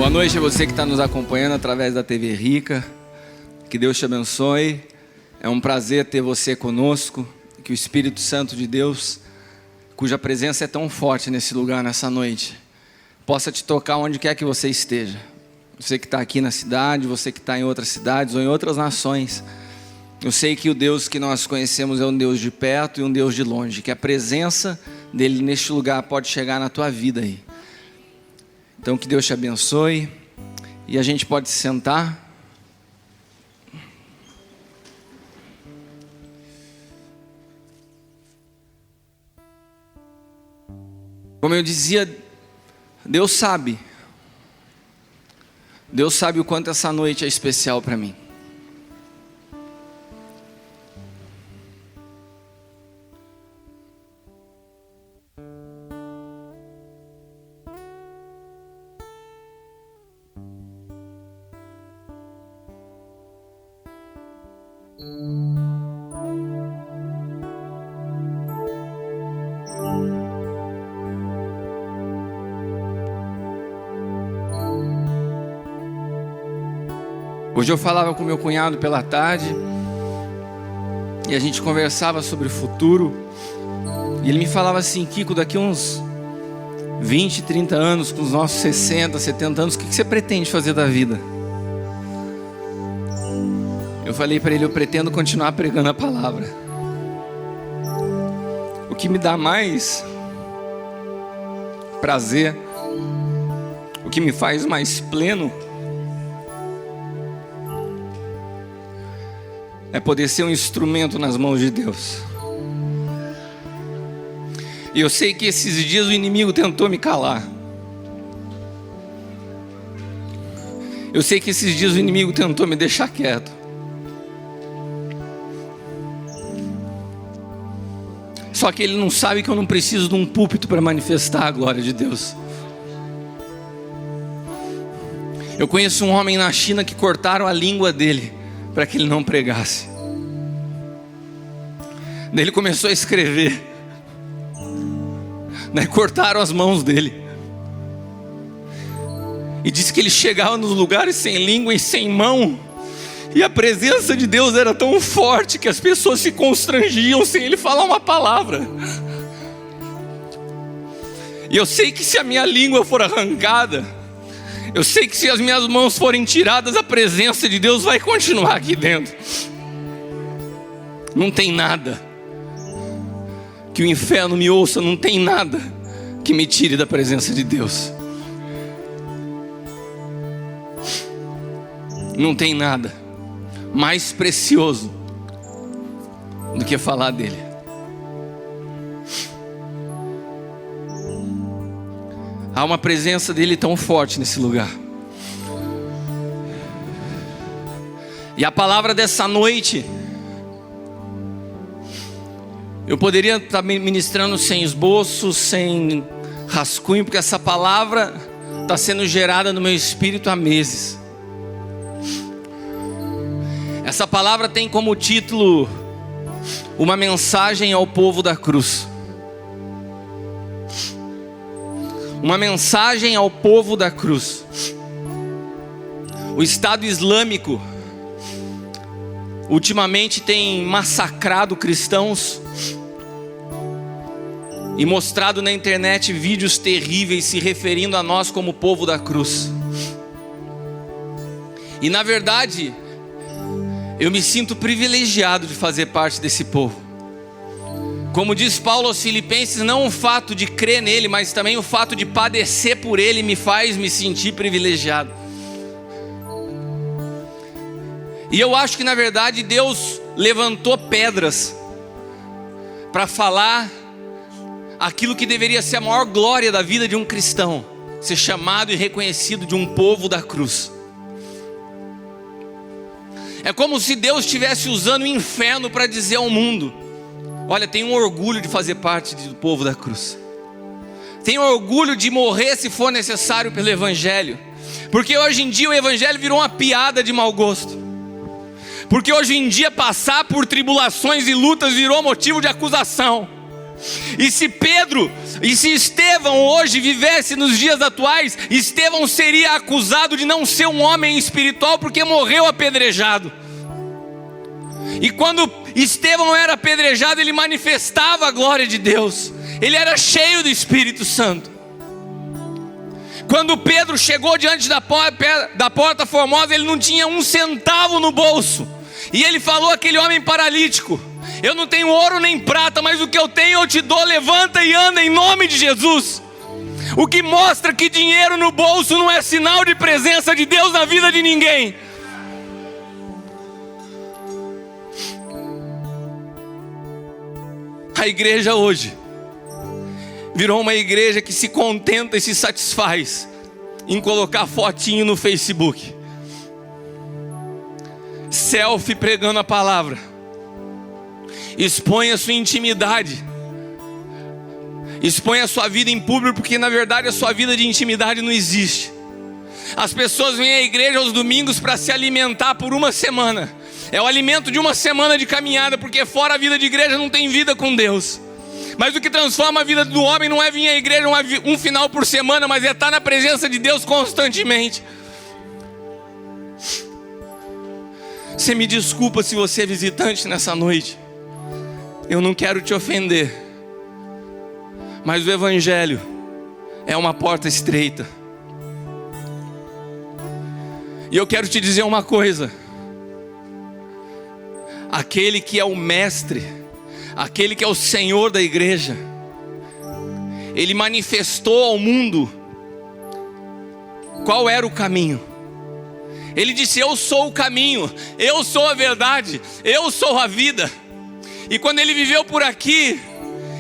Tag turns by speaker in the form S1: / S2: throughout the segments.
S1: Boa noite a você que está nos acompanhando através da TV Rica. Que Deus te abençoe. É um prazer ter você conosco. Que o Espírito Santo de Deus, cuja presença é tão forte nesse lugar, nessa noite, possa te tocar onde quer que você esteja. Você que está aqui na cidade, você que está em outras cidades ou em outras nações. Eu sei que o Deus que nós conhecemos é um Deus de perto e um Deus de longe. Que a presença dele neste lugar pode chegar na tua vida aí. Então que Deus te abençoe. E a gente pode se sentar. Como eu dizia, Deus sabe. Deus sabe o quanto essa noite é especial para mim. Hoje eu falava com meu cunhado pela tarde e a gente conversava sobre o futuro. E ele me falava assim: Kiko, daqui uns 20, 30 anos, com os nossos 60, 70 anos, o que você pretende fazer da vida? Eu falei para ele: eu pretendo continuar pregando a palavra. O que me dá mais prazer, o que me faz mais pleno, é poder ser um instrumento nas mãos de Deus. E eu sei que esses dias o inimigo tentou me calar. Eu sei que esses dias o inimigo tentou me deixar quieto. Só que ele não sabe que eu não preciso de um púlpito para manifestar a glória de Deus. Eu conheço um homem na China que cortaram a língua dele para que ele não pregasse. Daí ele começou a escrever. Daí cortaram as mãos dele. E disse que ele chegava nos lugares sem língua e sem mão, e a presença de Deus era tão forte que as pessoas se constrangiam sem ele falar uma palavra. E eu sei que se a minha língua for arrancada, eu sei que se as minhas mãos forem tiradas, a presença de Deus vai continuar aqui dentro. Não tem nada que o inferno me ouça, não tem nada que me tire da presença de Deus. Não tem nada mais precioso do que falar dele. Há uma presença dele tão forte nesse lugar. E a palavra dessa noite, eu poderia estar ministrando sem esboço, sem rascunho, porque essa palavra está sendo gerada no meu espírito há meses. Essa palavra tem como título: uma mensagem ao povo da cruz. Uma mensagem ao povo da cruz. O Estado Islâmico ultimamente tem massacrado cristãos e mostrado na internet vídeos terríveis se referindo a nós como povo da cruz. E na verdade, eu me sinto privilegiado de fazer parte desse povo. Como diz Paulo aos Filipenses, não o fato de crer nele, mas também o fato de padecer por ele me faz me sentir privilegiado. E eu acho que na verdade Deus levantou pedras para falar aquilo que deveria ser a maior glória da vida de um cristão: ser chamado e reconhecido de um povo da cruz. É como se Deus estivesse usando o inferno para dizer ao mundo: olha, tenho um orgulho de fazer parte do povo da cruz. Tenho orgulho de morrer se for necessário pelo Evangelho. Porque hoje em dia o Evangelho virou uma piada de mau gosto. Porque hoje em dia passar por tribulações e lutas virou motivo de acusação. E se Estevão hoje vivesse nos dias atuais, Estevão seria acusado de não ser um homem espiritual porque morreu apedrejado. E quando Estevão era apedrejado, ele manifestava a glória de Deus. Ele era cheio do Espírito Santo. Quando Pedro chegou diante da porta formosa, ele não tinha um centavo no bolso. E ele falou àquele homem paralítico: eu não tenho ouro nem prata, mas o que eu tenho eu te dou, levanta e anda em nome de Jesus. O que mostra que dinheiro no bolso não é sinal de presença de Deus na vida de ninguém. A igreja hoje virou uma igreja que se contenta e se satisfaz em colocar fotinho no Facebook, selfie pregando a palavra, expõe a sua intimidade, expõe a sua vida em público, porque na verdade a sua vida de intimidade não existe. As pessoas vêm à igreja aos domingos para se alimentar por uma semana. É o alimento de uma semana de caminhada, porque fora a vida de igreja não tem vida com Deus. Mas o que transforma a vida do homem não é vir à igreja um final por semana, mas é estar na presença de Deus constantemente. Você me desculpa se você é visitante nessa noite. Eu não quero te ofender, mas o Evangelho é uma porta estreita. E eu quero te dizer uma coisa: aquele que é o mestre, aquele que é o Senhor da igreja, ele manifestou ao mundo qual era o caminho. Ele disse: eu sou o caminho, eu sou a verdade, eu sou a vida. E quando ele viveu por aqui,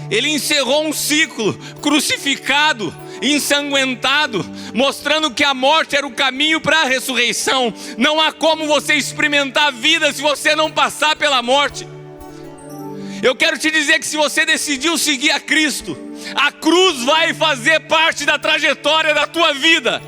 S1: ele encerrou um ciclo, crucificado, ensanguentado, mostrando que a morte era o caminho para a ressurreição. Não há como você experimentar a vida se você não passar pela morte. Eu quero te dizer que se você decidiu seguir a Cristo, a cruz vai fazer parte da trajetória da tua vida.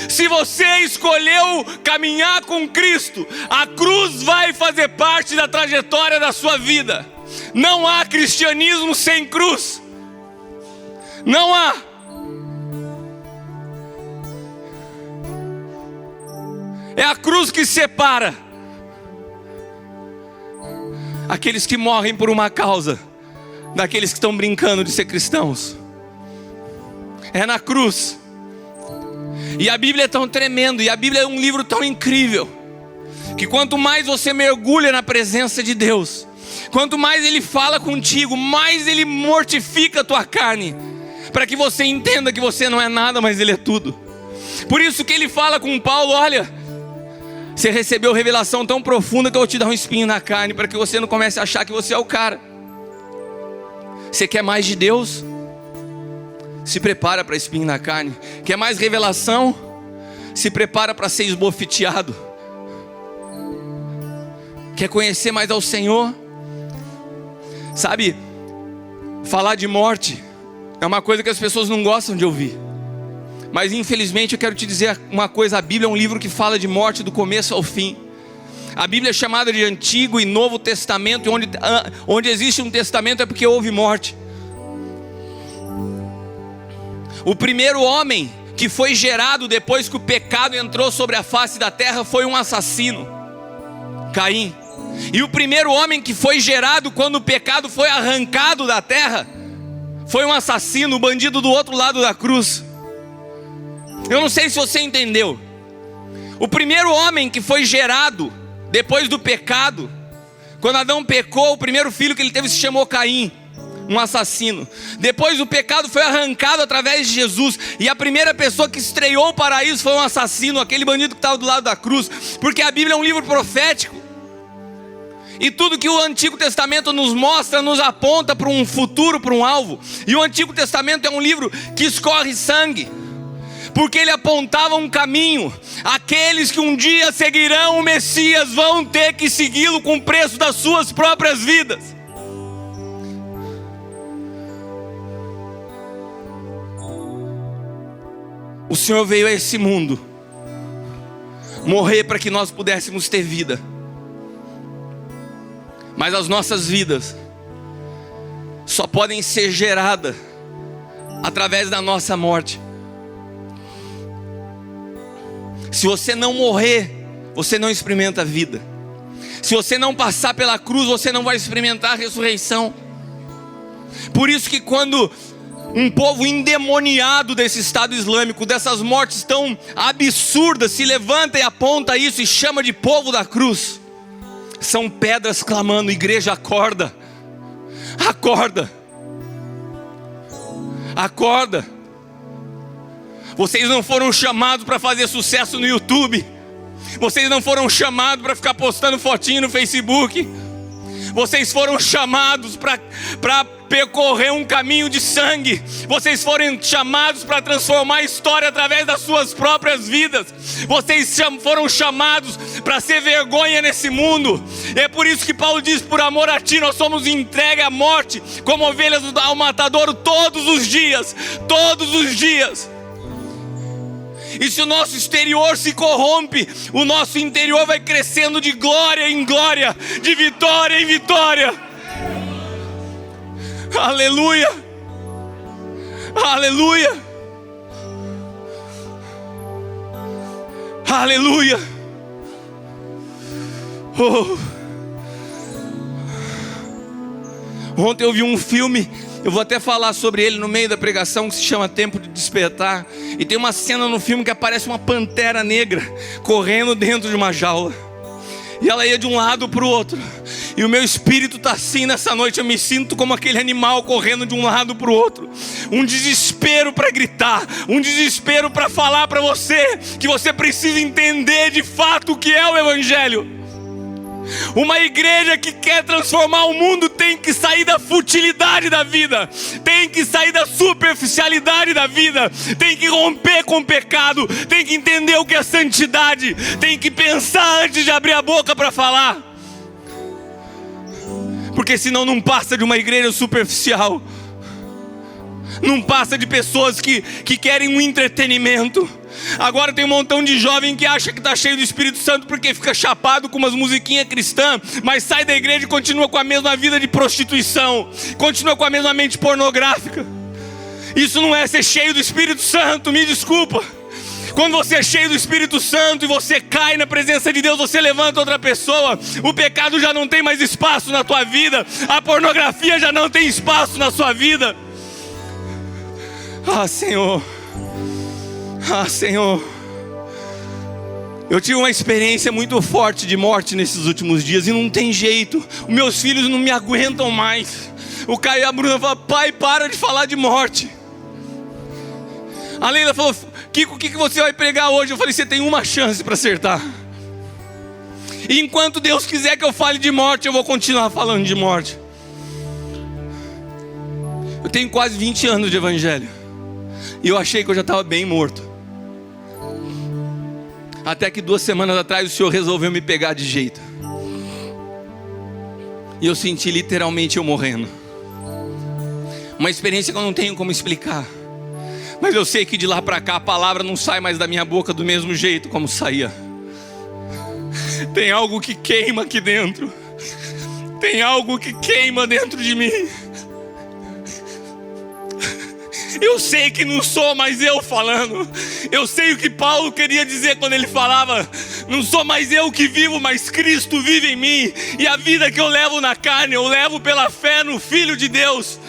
S1: Se você escolheu caminhar com Cristo, a cruz vai fazer parte da trajetória da sua vida. Não há cristianismo sem cruz. Não há. É a cruz que separa aqueles que morrem por uma causa daqueles que estão brincando de ser cristãos. É na cruz. E a Bíblia é tão tremendo, e a Bíblia é um livro tão incrível, que quanto mais você mergulha na presença de Deus, quanto mais Ele fala contigo, mais Ele mortifica a tua carne, para que você entenda que você não é nada, mas Ele é tudo. Por isso que Ele fala com Paulo: olha, você recebeu revelação tão profunda que eu vou te dar um espinho na carne, para que você não comece a achar que você é o cara. Você quer mais de Deus? Se prepara para espinho na carne. Quer mais revelação? Se prepara para ser esbofeteado. Quer conhecer mais ao Senhor? Sabe, falar de morte é uma coisa que as pessoas não gostam de ouvir. Mas infelizmente eu quero te dizer uma coisa: a Bíblia é um livro que fala de morte do começo ao fim. A Bíblia é chamada de Antigo e Novo Testamento, e onde existe um testamento é porque houve morte. O primeiro homem que foi gerado depois que o pecado entrou sobre a face da terra foi um assassino, Caim. E o primeiro homem que foi gerado quando o pecado foi arrancado da terra foi um assassino, o bandido do outro lado da cruz. Eu não sei se você entendeu. O primeiro homem que foi gerado depois do pecado, quando Adão pecou, o primeiro filho que ele teve se chamou Caim, um assassino. Depois o pecado foi arrancado através de Jesus, e a primeira pessoa que estreou o paraíso foi um assassino, aquele bandido que estava do lado da cruz. Porque a Bíblia é um livro profético, e tudo que o Antigo Testamento nos mostra, nos aponta para um futuro, para um alvo. E o Antigo Testamento é um livro que escorre sangue, porque ele apontava um caminho. Aqueles que um dia seguirão o Messias vão ter que segui-lo com o preço das suas próprias vidas. O Senhor veio a esse mundo morrer para que nós pudéssemos ter vida. Mas as nossas vidas só podem ser geradas através da nossa morte. Se você não morrer, você não experimenta a vida. Se você não passar pela cruz, você não vai experimentar a ressurreição. Por isso que quando um povo endemoniado desse Estado Islâmico, dessas mortes tão absurdas, se levanta e aponta isso e chama de povo da cruz, são pedras clamando: igreja, acorda, acorda, acorda. Vocês não foram chamados para fazer sucesso no YouTube. Vocês não foram chamados para ficar postando fotinho no Facebook. Vocês foram chamados para percorrer um caminho de sangue. Vocês foram chamados para transformar a história através das suas próprias vidas. Vocês foram chamados para ser vergonha nesse mundo. É por isso que Paulo diz: por amor a ti nós somos entregues à morte, como ovelhas ao matadouro todos os dias. Todos os dias. E se o nosso exterior se corrompe, o nosso interior vai crescendo de glória em glória, de vitória em vitória. Aleluia, aleluia, aleluia. Ontem eu vi um filme, eu vou até falar sobre ele no meio da pregação, que se chama Tempo de Despertar. E tem uma cena no filme que aparece uma pantera negra correndo dentro de uma jaula. E ela ia de um lado para o outro. E o meu espírito está assim nessa noite. Eu me sinto como aquele animal correndo de um lado para o outro. Um desespero para gritar. Um desespero para falar para você que você precisa entender de fato o que é o Evangelho. Uma igreja que quer transformar o mundo tem que sair da futilidade da vida, tem que sair da superficialidade da vida, tem que romper com o pecado, tem que entender o que é santidade, tem que pensar antes de abrir a boca para falar, porque senão não passa de uma igreja superficial, não passa de pessoas que querem um entretenimento. Agora tem um montão de jovem que acha que está cheio do Espírito Santo porque fica chapado com umas musiquinhas cristãs, mas sai da igreja e continua com a mesma vida de prostituição, continua com a mesma mente pornográfica. Isso não é ser cheio do Espírito Santo, me desculpa. Quando você é cheio do Espírito Santo e você cai na presença de Deus, você levanta outra pessoa, o pecado já não tem mais espaço na tua vida, a pornografia já não tem espaço na sua vida. Ah, Senhor, ah, Senhor, eu tive uma experiência muito forte de morte nesses últimos dias e não tem jeito, os meus filhos não me aguentam mais. O Caio e a Bruna falaram: pai, para de falar de morte. A Leila falou: Kiko, o que você vai pregar hoje? Eu falei: você tem uma chance para acertar. E enquanto Deus quiser que eu fale de morte, eu vou continuar falando de morte. Eu tenho quase 20 anos de evangelho e eu achei que eu já estava bem morto. Até que 2 semanas atrás o Senhor resolveu me pegar de jeito. E eu senti literalmente eu morrendo. Uma experiência que eu não tenho como explicar. Mas eu sei que de lá para cá a palavra não sai mais da minha boca do mesmo jeito como saía. Tem algo que queima aqui dentro. Tem algo que queima dentro de mim. Eu sei que não sou mais eu falando. Eu sei o que Paulo queria dizer quando ele falava: não sou mais eu que vivo, mas Cristo vive em mim. E a vida que eu levo na carne, eu levo pela fé no Filho de Deus.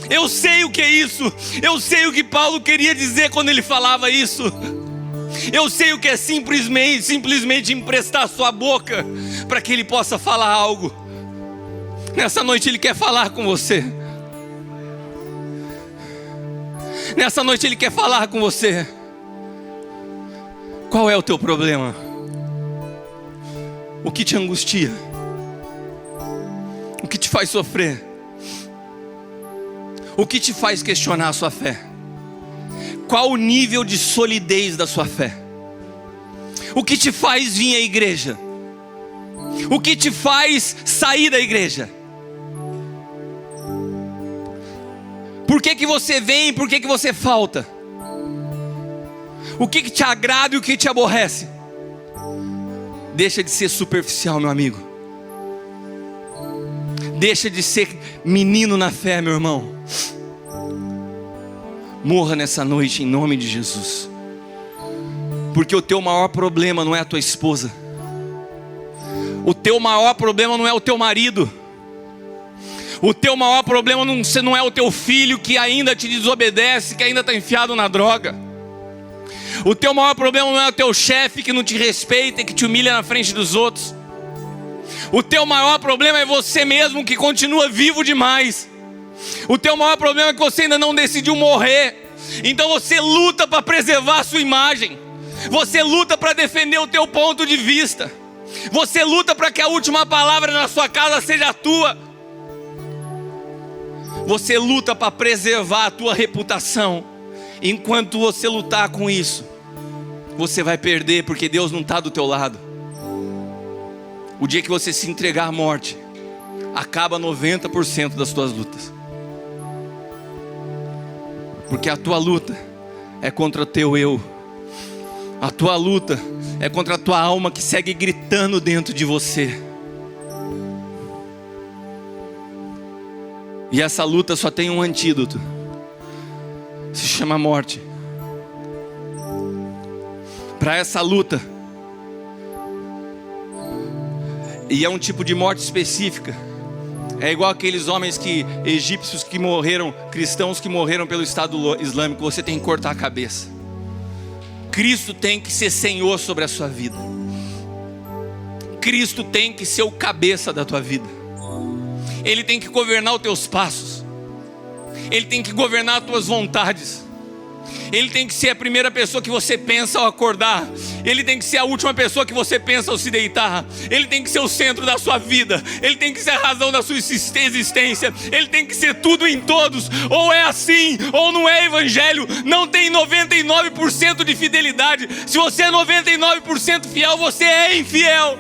S1: Eu sei o que é isso. Eu sei o que Paulo queria dizer quando ele falava isso. Eu sei o que é simplesmente emprestar a sua boca para que ele possa falar algo. Nessa noite ele quer falar com você. Nessa noite Ele quer falar com você. Qual é o teu problema? O que te angustia? O que te faz sofrer? O que te faz questionar a sua fé? Qual o nível de solidez da sua fé? O que te faz vir à igreja? O que te faz sair da igreja? Por que você vem e por que você falta? O que te agrada e o que te aborrece? Deixa de ser superficial, meu amigo. Deixa de ser menino na fé, meu irmão. Morra nessa noite em nome de Jesus. Porque o teu maior problema não é a tua esposa. O teu maior problema não é o teu marido. O teu maior problema não é o teu filho que ainda te desobedece, que ainda está enfiado na droga. O teu maior problema não é o teu chefe que não te respeita e que te humilha na frente dos outros. O teu maior problema é você mesmo que continua vivo demais. O teu maior problema é que você ainda não decidiu morrer. Então você luta para preservar a sua imagem. Você luta para defender o teu ponto de vista. Você luta para que a última palavra na sua casa seja a tua. Você luta para preservar a tua reputação. Enquanto você lutar com isso, você vai perder, porque Deus não está do teu lado. O dia que você se entregar à morte, acaba 90% das tuas lutas. Porque a tua luta é contra o teu eu. A tua luta é contra a tua alma que segue gritando dentro de você. E essa luta só tem um antídoto. Se chama morte. Para essa luta, e é um tipo de morte específica. É igual aqueles homens egípcios que morreram, cristãos que morreram pelo Estado Islâmico. Você tem que cortar a cabeça. Cristo tem que ser Senhor sobre a sua vida. Cristo tem que ser o cabeça da tua vida. Ele tem que governar os teus passos. Ele tem que governar as tuas vontades. Ele tem que ser a primeira pessoa que você pensa ao acordar. Ele tem que ser a última pessoa que você pensa ao se deitar. Ele tem que ser o centro da sua vida. Ele tem que ser a razão da sua existência. Ele tem que ser tudo em todos. Ou é assim, ou não é evangelho. Não tem 99% de fidelidade. Se você é 99% fiel, você é infiel.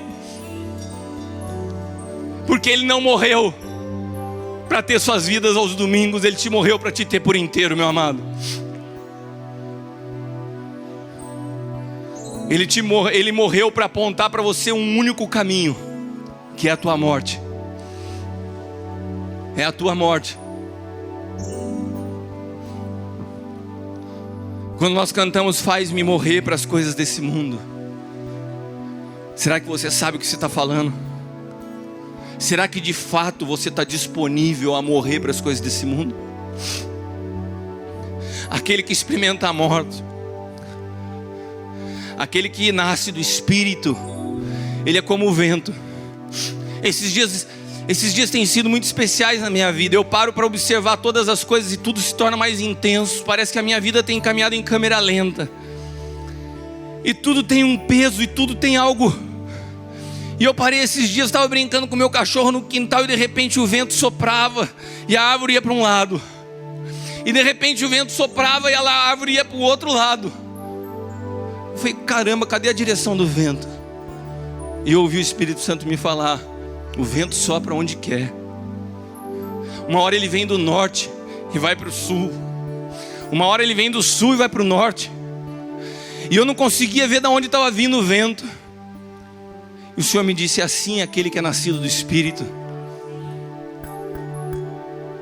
S1: Porque Ele não morreu para ter suas vidas aos domingos. Ele te morreu para te ter por inteiro, meu amado. Ele morreu para apontar para você um único caminho, que é a tua morte. É a tua morte. Quando nós cantamos faz-me morrer para as coisas desse mundo, será que você sabe o que você está falando? Será que de fato você está disponível a morrer para as coisas desse mundo? Aquele que experimenta a morte, aquele que nasce do Espírito, ele é como o vento. Esses dias têm sido muito especiais na minha vida. Eu paro para observar todas as coisas e tudo se torna mais intenso. Parece que a minha vida tem caminhado em câmera lenta. E tudo tem um peso e tudo tem algo. E eu parei esses dias, estava brincando com meu cachorro no quintal e de repente o vento soprava e a árvore ia para um lado. E de repente o vento soprava e a árvore ia para o outro lado. Eu falei, caramba, cadê a direção do vento? E eu ouvi o Espírito Santo me falar, o vento sopra onde quer. Uma hora ele vem do norte e vai para o sul. Uma hora ele vem do sul e vai para o norte. E eu não conseguia ver de onde estava vindo o vento. E o Senhor me disse, assim aquele que é nascido do Espírito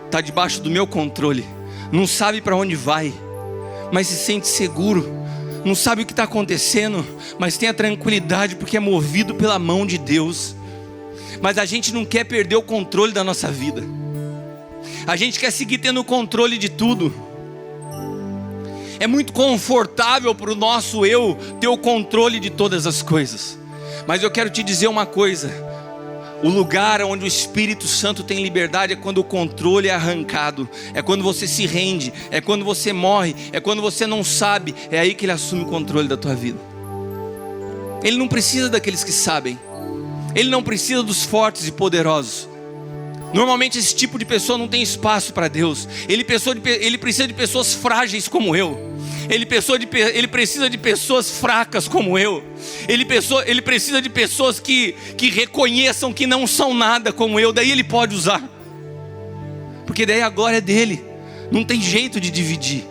S1: está debaixo do meu controle. Não sabe para onde vai, mas se sente seguro. Não sabe o que está acontecendo, mas tem a tranquilidade porque é movido pela mão de Deus. Mas a gente não quer perder o controle da nossa vida. A gente quer seguir tendo o controle de tudo. É muito confortável para o nosso eu ter o controle de todas as coisas. Mas eu quero te dizer uma coisa. O lugar onde o Espírito Santo tem liberdade é quando o controle é arrancado. É quando você se rende. É quando você morre. É quando você não sabe. É aí que Ele assume o controle da tua vida. Ele não precisa daqueles que sabem. Ele não precisa dos fortes e poderosos. Normalmente esse tipo de pessoa não tem espaço para Deus. Ele precisa de pessoas frágeis como eu. Ele precisa de pessoas fracas como eu. Ele precisa de pessoas que reconheçam que não são nada como eu. Daí Ele pode usar. Porque daí a glória é dele. Não tem jeito de dividir.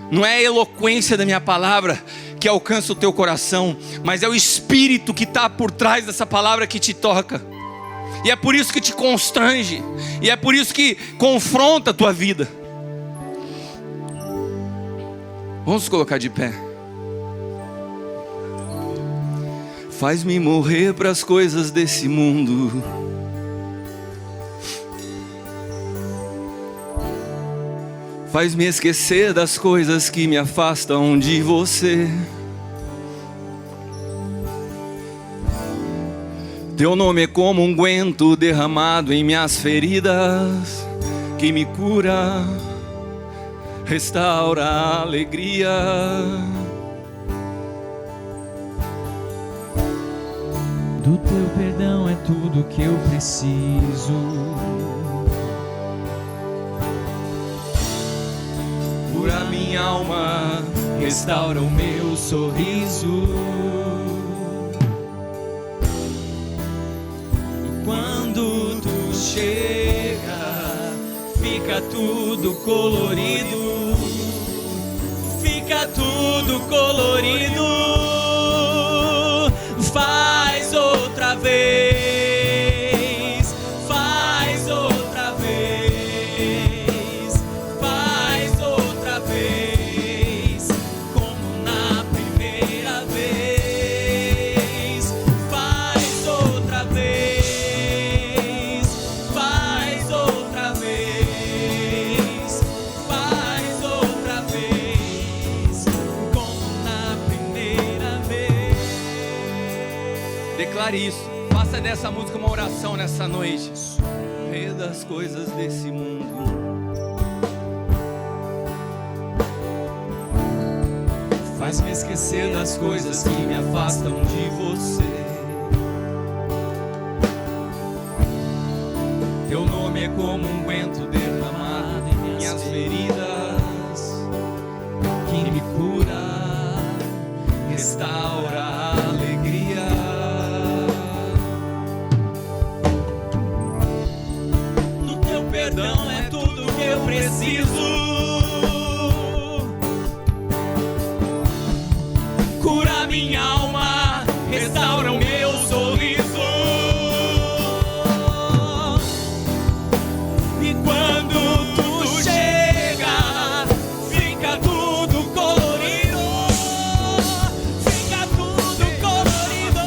S1: Não é a eloquência da minha palavra que alcança o teu coração, mas é o Espírito que está por trás dessa palavra que te toca. E é por isso que te constrange. E é por isso que confronta a tua vida. Vamos colocar de pé. Faz-me morrer para as coisas desse mundo. Faz-me esquecer das coisas que me afastam de você. Teu nome é como um unguento derramado em minhas feridas, que me cura, restaura a alegria.
S2: Do teu perdão é tudo que eu preciso.
S1: Cura minha alma,
S2: Restaura o meu sorriso. E quando tu chega, fica tudo colorido. Fica tudo colorido. Faz outra vez. Faz outra vez. Faz outra vez. Como na primeira vez. Faz outra vez. Faz outra vez. Faz outra vez. Como na primeira vez.
S1: declare isso. Faça dessa música uma oração nessa noite. Rei das coisas desse mundo.
S2: Faz-me esquecer das coisas que me afastam de você. Teu nome é como um unguento derramado em minhas feridas, que me cura, restaura a alegria. No teu perdão é tudo que eu preciso. Cura minha alma, restaura o meu sorriso. E quando tu chega, fica tudo colorido. Fica tudo colorido.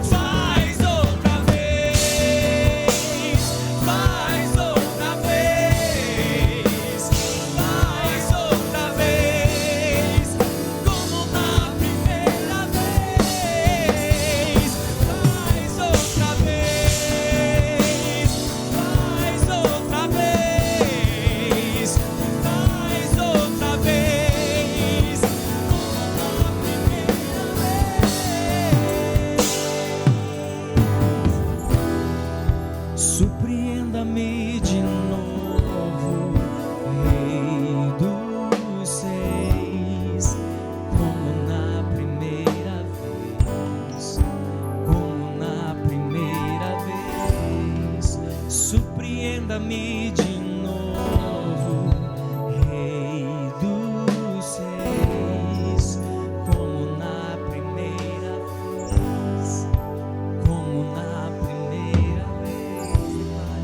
S2: Faz outra vez. Faz outra vez. Faz outra vez. Como na primeira vez. Faz outra vez. Faz outra vez. Faz outra vez. Surpreenda-me de novo, Rei dos Seis, como na primeira vez, como na primeira vez. Surpreenda-me de novo, Rei dos Seis, como na primeira vez, como na primeira vez, Pai.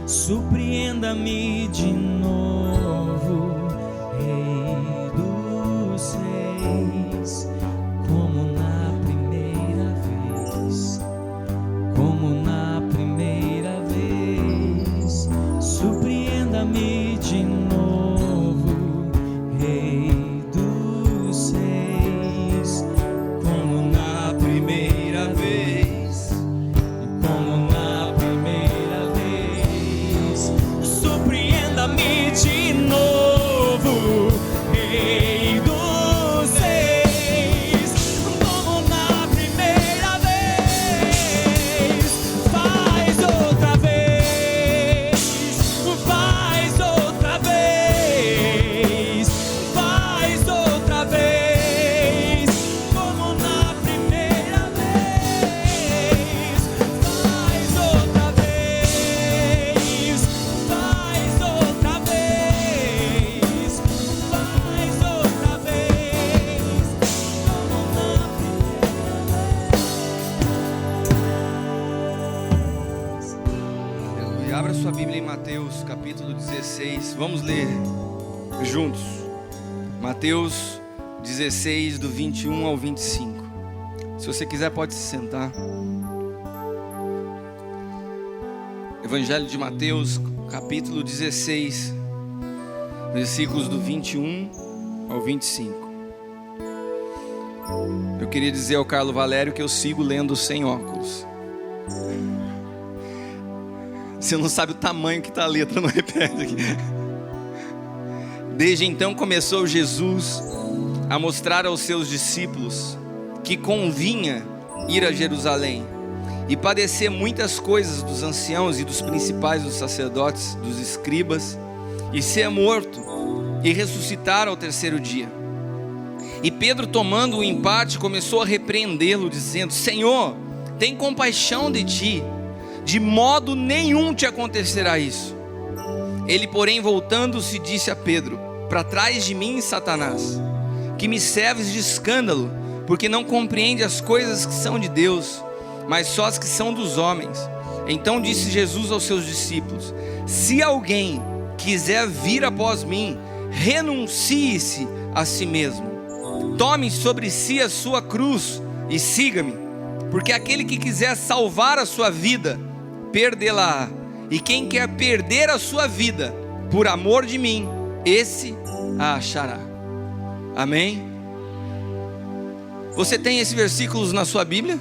S2: Surpreenda-me de novo, Rei dos Seis, como na primeira vez, como na primeira vez. Surpreenda-me de novo, Rei dos Seis, como na primeira vez, como na primeira vez. Surpreenda-me
S1: sua Bíblia em Mateus capítulo 16, vamos ler juntos. Mateus 16, do 21 ao 25. Se você quiser pode se sentar. Evangelho de Mateus capítulo 16, versículos do 21 ao 25. Eu queria dizer ao Carlos Valério que eu sigo lendo sem óculos. Você não sabe o tamanho que está a letra, não repete aqui. Desde então começou Jesus a mostrar aos seus discípulos que convinha ir a Jerusalém e padecer muitas coisas dos anciãos e dos principais dos sacerdotes, dos escribas, e ser morto e ressuscitar ao terceiro dia. E Pedro, tomando-o em parte, começou a repreendê-lo, dizendo: Senhor, tem compaixão de ti, de modo nenhum te acontecerá isso. Ele, porém, voltando-se, disse a Pedro: para trás de mim, Satanás, que me serves de escândalo, porque não compreende as coisas que são de Deus, mas só as que são dos homens. Então disse Jesus aos seus discípulos: se alguém quiser vir após mim, renuncie-se a si mesmo, tome sobre si a sua cruz e siga-me. Porque aquele que quiser salvar a sua vida, perdê-la-á, e quem quer perder a sua vida por amor de mim, esse a achará. Amém? Você tem esses versículos na sua Bíblia?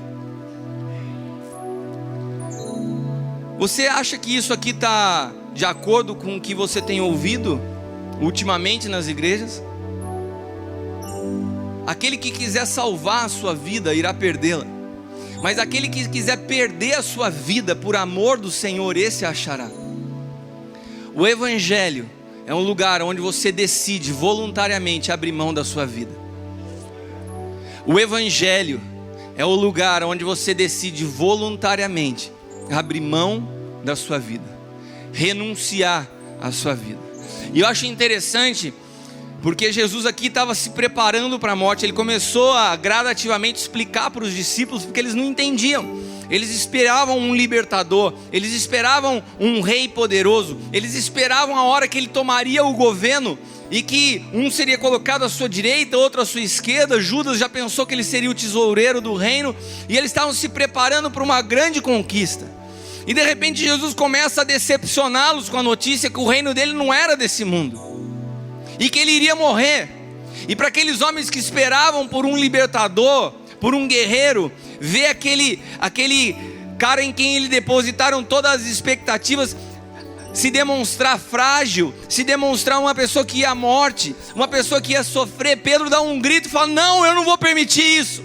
S1: Você acha que isso aqui está de acordo com o que você tem ouvido ultimamente nas igrejas? Aquele que quiser salvar a sua vida irá perdê-la, mas aquele que quiser perder a sua vida por amor do Senhor, esse a achará. O Evangelho é um lugar onde você decide voluntariamente abrir mão da sua vida. O Evangelho é o lugar onde você decide voluntariamente abrir mão da sua vida, renunciar à sua vida. E eu acho interessante, porque Jesus aqui estava se preparando para a morte. Ele começou a gradativamente explicar para os discípulos, porque eles não entendiam. Eles esperavam um libertador, eles esperavam um rei poderoso, eles esperavam a hora que ele tomaria o governo, e que um seria colocado à sua direita, outro à sua esquerda. Judas já pensou que ele seria o tesoureiro do reino, e eles estavam se preparando para uma grande conquista. E de repente Jesus começa a decepcioná-los com a notícia que o reino dele não era desse mundo, e que ele iria morrer. E para aqueles homens que esperavam por um libertador, por um guerreiro, ver aquele cara em quem eles depositaram todas as expectativas se demonstrar frágil, se demonstrar uma pessoa que ia à morte, uma pessoa que ia sofrer, Pedro dá um grito e fala: não, eu não vou permitir isso,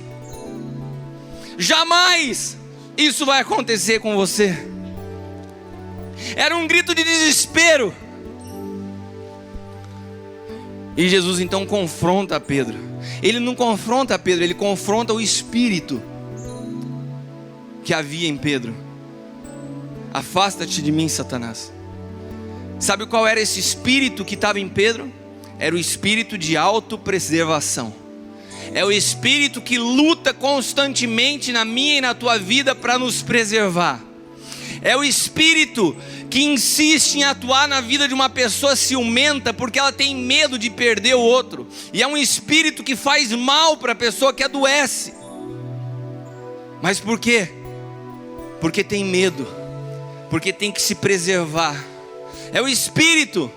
S1: jamais isso vai acontecer com você. Era um grito de desespero. E Jesus então confronta Pedro. Ele não confronta Pedro, ele confronta o espírito que havia em Pedro. Afasta-te de mim, Satanás. Sabe qual era esse espírito que estava em Pedro? Era o espírito de autopreservação. É o espírito que luta constantemente na minha e na tua vida para nos preservar. É o espírito que insiste em atuar na vida de uma pessoa ciumenta, porque ela tem medo de perder o outro. E é um espírito que faz mal para a pessoa, que adoece. Mas por quê? Porque tem medo, porque tem que se preservar. É o espírito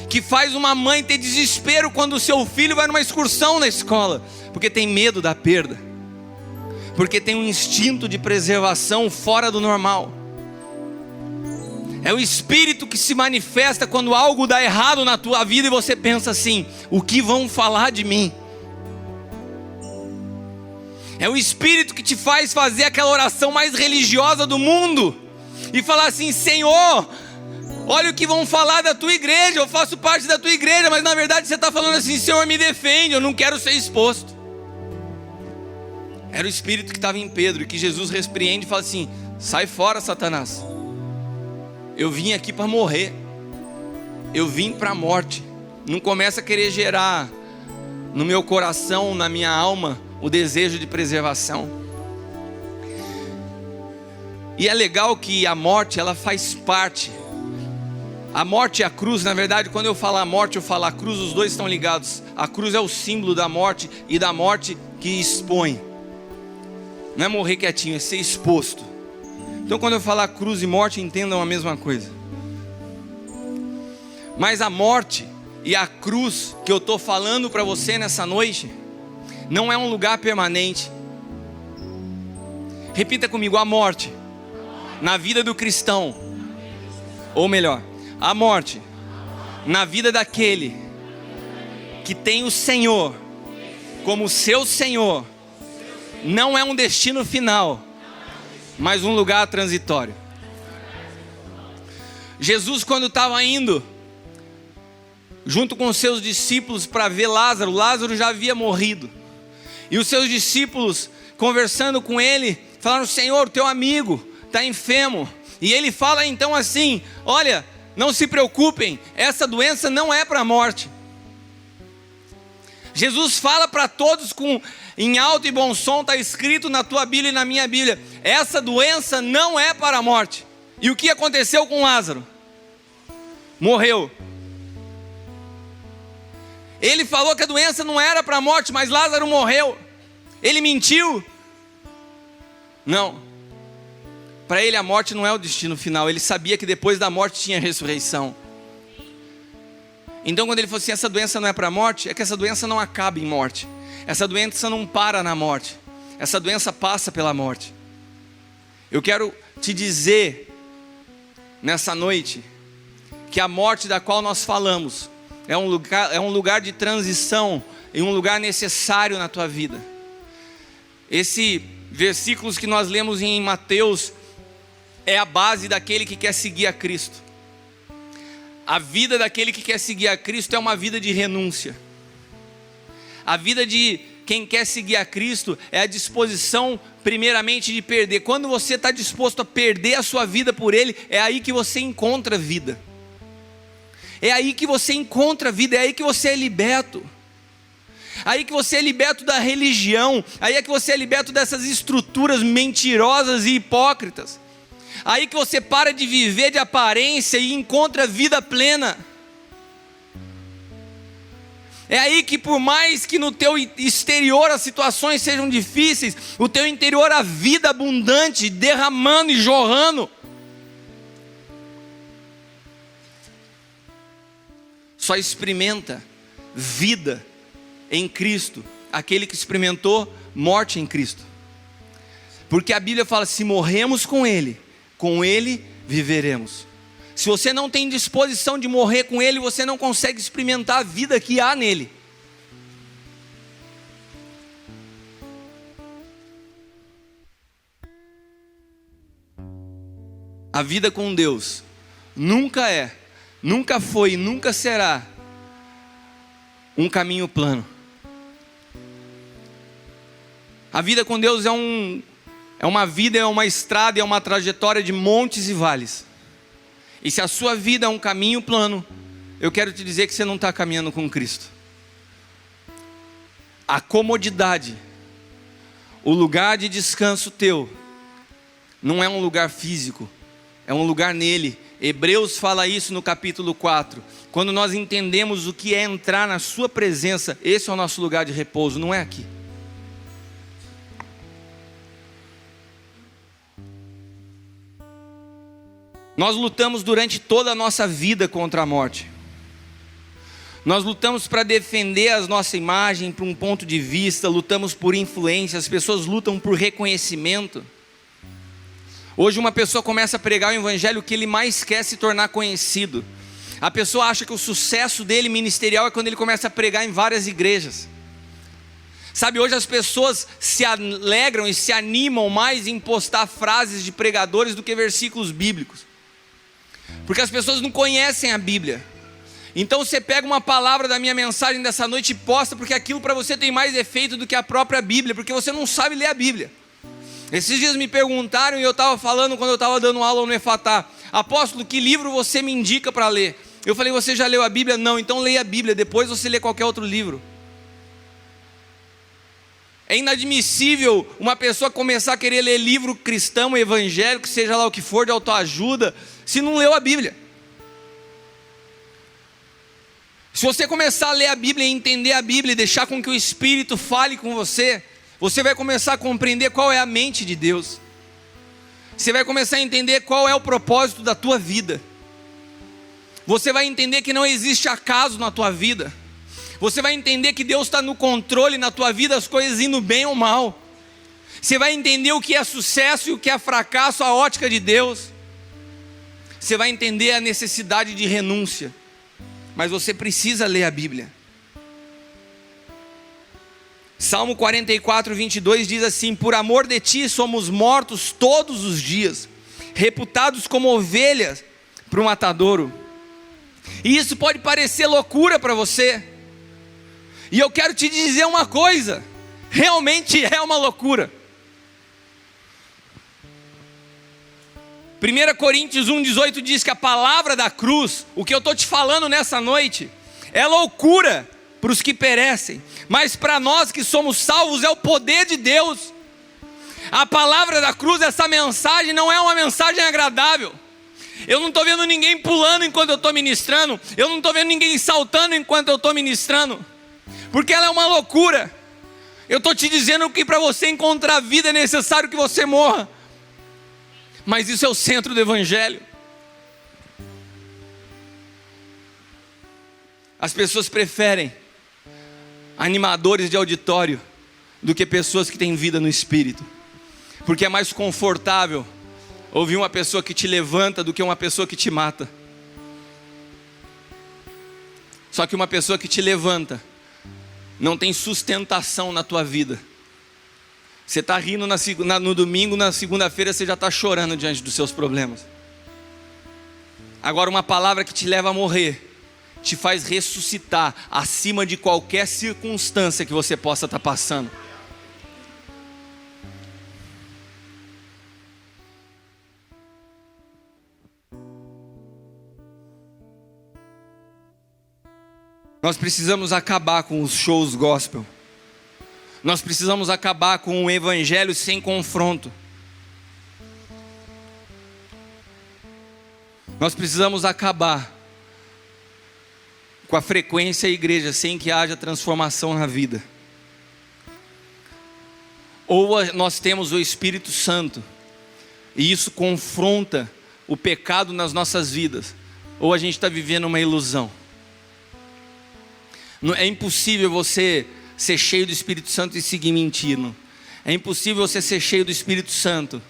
S1: que faz uma mãe ter desespero quando o seu filho vai numa excursão na escola, porque tem medo da perda, porque tem um instinto de preservação fora do normal. É o espírito que se manifesta quando algo dá errado na tua vida e você pensa assim: o que vão falar de mim? É o espírito que te faz fazer aquela oração mais religiosa do mundo e falar assim: Senhor, olha o que vão falar da tua igreja, eu faço parte da tua igreja, mas na verdade você está falando assim: Senhor, me defende, eu não quero ser exposto. Era o espírito que estava em Pedro, e que Jesus repreende e fala assim: sai fora, Satanás. Eu vim aqui para morrer, eu vim para a morte. Não começa a querer gerar no meu coração, na minha alma, o desejo de preservação. E é legal que a morte, ela faz parte A morte e a cruz, na verdade, quando eu falar morte, eu falar cruz, os dois estão ligados. A cruz é o símbolo da morte e da morte que expõe. Não é morrer quietinho, é ser exposto. Então quando eu falar cruz e morte, entendam a mesma coisa. Mas a morte e a cruz que eu estou falando para você nessa noite, não é um lugar permanente. Repita comigo: a morte na vida do cristão, ou melhor, a morte na vida daquele que tem o Senhor como seu Senhor, não é um destino final, mas um lugar transitório. Jesus, quando estava indo junto com os seus discípulos para ver Lázaro, Lázaro já havia morrido, e os seus discípulos, conversando com ele, falaram: Senhor, teu amigo está enfermo. E ele fala então assim: olha, não se preocupem, essa doença não é para a morte. Jesus fala para todos em alto e bom som, está escrito na tua Bíblia e na minha Bíblia: essa doença não é para a morte. E o que aconteceu com Lázaro? Morreu. Ele falou que a doença não era para a morte, mas Lázaro morreu. Ele mentiu? Não. Para ele a morte não é o destino final. Ele sabia que depois da morte tinha ressurreição. Então quando ele falou assim: essa doença não é para a morte, é que essa doença não acaba em morte. Essa doença não para na morte. Essa doença passa pela morte. Eu quero te dizer nessa noite que a morte da qual nós falamos é um lugar de transição e um lugar necessário na tua vida. Esse versículos que nós lemos em Mateus é a base daquele que quer seguir a Cristo. A vida daquele que quer seguir a Cristo é uma vida de renúncia. A vida de quem quer seguir a Cristo é a disposição primeiramente de perder. Quando você está disposto a perder a sua vida por Ele, é aí que você encontra vida. É aí que você encontra vida, é aí que você é liberto. Aí que você é liberto da religião, aí é que você é liberto dessas estruturas mentirosas e hipócritas. Aí que você para de viver de aparência e encontra vida plena. É aí que, por mais que no teu exterior as situações sejam difíceis, o teu interior a vida abundante, derramando e jorrando. Só experimenta vida em Cristo aquele que experimentou morte em Cristo. Porque a Bíblia fala: se morremos com Ele viveremos. Se você não tem disposição de morrer com Ele, você não consegue experimentar a vida que há nele. A vida com Deus nunca é, nunca foi, nunca será um caminho plano. A vida com Deus é uma vida, é uma estrada, é uma trajetória de montes e vales. E se a sua vida é um caminho plano, eu quero te dizer que você não está caminhando com Cristo. A comodidade, o lugar de descanso teu, não é um lugar físico, é um lugar nele. Hebreus fala isso no capítulo 4. Quando nós entendemos o que é entrar na sua presença, esse é o nosso lugar de repouso, não é aqui. Nós lutamos durante toda a nossa vida contra a morte. Nós lutamos para defender a nossa imagem, para um ponto de vista, lutamos por influência, as pessoas lutam por reconhecimento. Hoje uma pessoa começa a pregar o evangelho, o que ele mais quer é se tornar conhecido. A pessoa acha que o sucesso dele ministerial é quando ele começa a pregar em várias igrejas. Sabe, hoje as pessoas se alegram e se animam mais em postar frases de pregadores do que versículos bíblicos. Porque as pessoas não conhecem a Bíblia. Então você pega uma palavra da minha mensagem dessa noite e posta, porque aquilo para você tem mais efeito do que a própria Bíblia, porque você não sabe ler a Bíblia. Esses dias me perguntaram, e eu estava falando quando eu estava dando aula no Efatá: apóstolo, que livro você me indica para ler? Eu falei: você já leu a Bíblia? Não, então leia a Bíblia, depois você lê qualquer outro livro. É inadmissível uma pessoa começar a querer ler livro cristão, evangélico, seja lá o que for, de autoajuda, se não leu a Bíblia. Se você começar a ler a Bíblia e entender a Bíblia e deixar com que o Espírito fale com você, você vai começar a compreender qual é a mente de Deus. Você vai começar a entender qual é o propósito da tua vida. Você vai entender que não existe acaso na tua vida. Você vai entender que Deus está no controle na tua vida, as coisas indo bem ou mal. Você vai entender o que é sucesso e o que é fracasso, a ótica de Deus. Você vai entender a necessidade de renúncia. Mas você precisa ler a Bíblia. Salmo 44, 22 diz assim: por amor de ti somos mortos todos os dias, reputados como ovelhas para o matadouro. E isso pode parecer loucura para você. E eu quero te dizer uma coisa, realmente é uma loucura. 1 Coríntios 1,18 diz que a palavra da cruz, o que eu estou te falando nessa noite, é loucura para os que perecem, mas para nós que somos salvos é o poder de Deus. A palavra da cruz, essa mensagem não é uma mensagem agradável. Eu não estou vendo ninguém pulando enquanto eu estou ministrando, eu não estou vendo ninguém saltando enquanto eu estou ministrando, porque ela é uma loucura. Eu estou te dizendo que para você encontrar vida é necessário que você morra, mas isso é o centro do Evangelho. As pessoas preferem animadores de auditório do que pessoas que têm vida no Espírito, porque é mais confortável ouvir uma pessoa que te levanta do que uma pessoa que te mata. Só que uma pessoa que te levanta não tem sustentação na tua vida. Você está rindo no domingo, na segunda-feira você já está chorando diante dos seus problemas. Agora uma palavra que te leva a morrer te faz ressuscitar acima de qualquer circunstância que você possa estar passando. Nós precisamos acabar com os shows gospel. Nós precisamos acabar com o evangelho sem confronto. Nós precisamos acabar com a frequência à igreja sem que haja transformação na vida. Ou nós temos o Espírito Santo e isso confronta o pecado nas nossas vidas, ou a gente está vivendo uma ilusão. É impossível você ser cheio do Espírito Santo e seguir mentindo. É impossível você ser cheio do Espírito Santo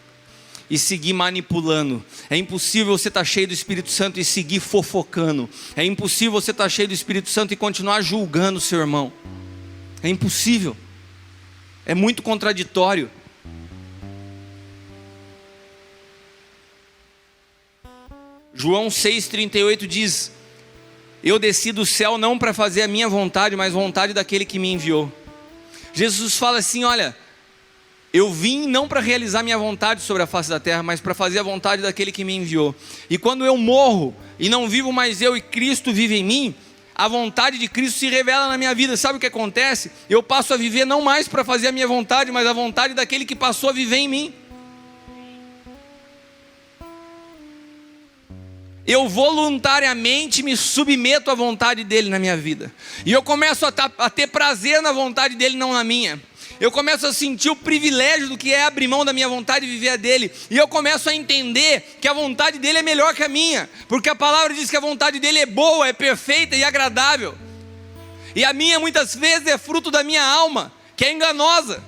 S1: e seguir manipulando. É impossível você estar cheio do Espírito Santo e seguir fofocando. É impossível você estar cheio do Espírito Santo e continuar julgando o seu irmão. É impossível. É muito contraditório. João 6,38 diz: eu desci do céu não para fazer a minha vontade, mas a vontade daquele que me enviou. Jesus fala assim: olha, eu vim não para realizar minha vontade sobre a face da terra, mas para fazer a vontade daquele que me enviou. E quando eu morro e não vivo mais eu e Cristo vive em mim, a vontade de Cristo se revela na minha vida. Sabe o que acontece? Eu passo a viver não mais para fazer a minha vontade, mas a vontade daquele que passou a viver em mim. Eu voluntariamente me submeto à vontade dele na minha vida. E eu começo a ter prazer na vontade dele, não na minha. Eu começo a sentir o privilégio do que é abrir mão da minha vontade e viver a dele. E eu começo a entender que a vontade dele é melhor que a minha. Porque a palavra diz que a vontade dele é boa, é perfeita e agradável. E a minha muitas vezes é fruto da minha alma, que é enganosa.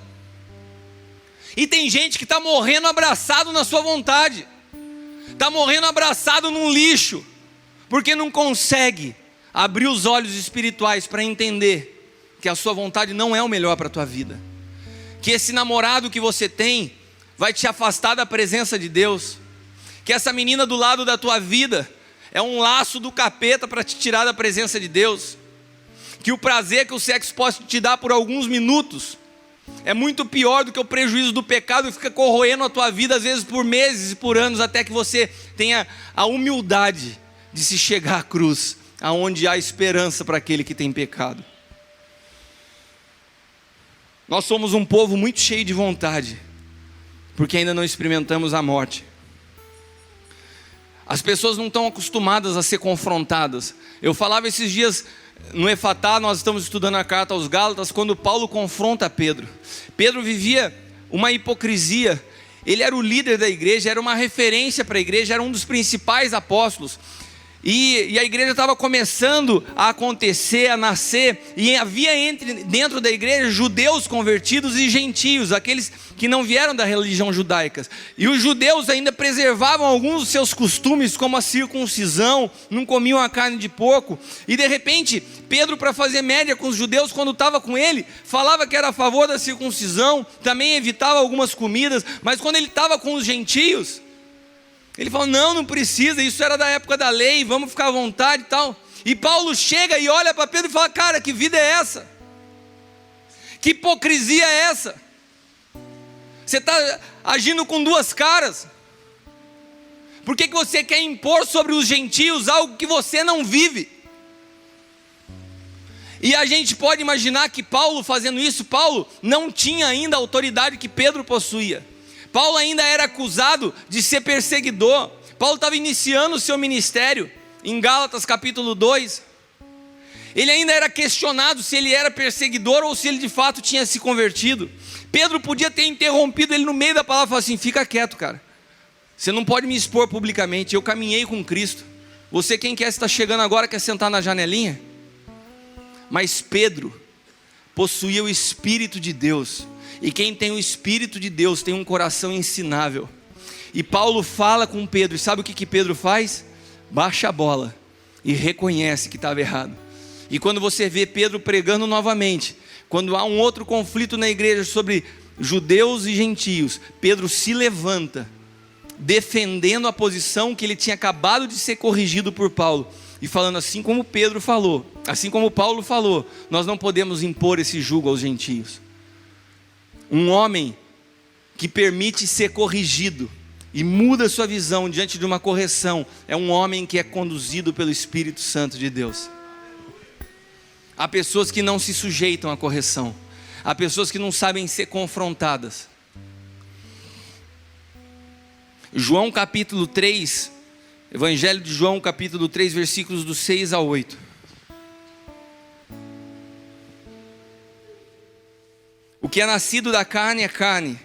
S1: E tem gente que está morrendo abraçado na sua vontade. Está morrendo abraçado num lixo, porque não consegue abrir os olhos espirituais para entender que a sua vontade não é o melhor para a tua vida. Que esse namorado que você tem vai te afastar da presença de Deus. Que essa menina do lado da tua vida é um laço do capeta para te tirar da presença de Deus. Que o prazer que o sexo pode te dar por alguns minutos é muito pior do que o prejuízo do pecado que fica corroendo a tua vida, às vezes por meses e por anos, até que você tenha a humildade de se chegar à cruz, aonde há esperança para aquele que tem pecado. Nós somos um povo muito cheio de vontade, porque ainda não experimentamos a morte. As pessoas não estão acostumadas a ser confrontadas. Eu falava esses dias no Efatá, nós estamos estudando a carta aos Gálatas, quando Paulo confronta Pedro. Pedro vivia uma hipocrisia. Ele era o líder da igreja, era uma referência para a igreja, era um dos principais apóstolos. E a igreja estava começando a acontecer, a nascer, e havia dentro da igreja judeus convertidos e gentios, aqueles que não vieram da religião judaica. E os judeus ainda preservavam alguns dos seus costumes, como a circuncisão, não comiam a carne de porco. E de repente, Pedro, para fazer média com os judeus, quando estava com ele, falava que era a favor da circuncisão, também evitava algumas comidas, mas quando ele estava com os gentios, ele falou, não precisa, isso era da época da lei, vamos ficar à vontade e tal. E Paulo chega e olha para Pedro e fala, cara, que vida é essa? Que hipocrisia é essa? Você está agindo com duas caras. Por que você quer impor sobre os gentios algo que você não vive? E a gente pode imaginar que Paulo fazendo isso, Paulo não tinha ainda a autoridade que Pedro possuía. Paulo ainda era acusado de ser perseguidor. Paulo estava iniciando o seu ministério, em Gálatas capítulo 2. Ele ainda era questionado se ele era perseguidor ou se ele de fato tinha se convertido. Pedro podia ter interrompido ele no meio da palavra e falar assim, fica quieto, cara. Você não pode me expor publicamente, eu caminhei com Cristo. Você quem quer estar chegando agora, quer sentar na janelinha? Mas Pedro possuía o Espírito de Deus. E quem tem o Espírito de Deus tem um coração ensinável. E Paulo fala com Pedro, e sabe o que Pedro faz? Baixa a bola e reconhece que estava errado. E quando você vê Pedro pregando novamente, quando há um outro conflito na igreja sobre judeus e gentios, Pedro se levanta, defendendo a posição que ele tinha acabado de ser corrigido por Paulo, e falando assim como Pedro falou, assim como Paulo falou, nós não podemos impor esse jugo aos gentios. Um homem que permite ser corrigido e muda sua visão diante de uma correção, é um homem que é conduzido pelo Espírito Santo de Deus. Há pessoas que não se sujeitam à correção, há pessoas que não sabem ser confrontadas. João capítulo 3, Evangelho de João capítulo 3, versículos do 6 ao 8. O que é nascido da carne é carne,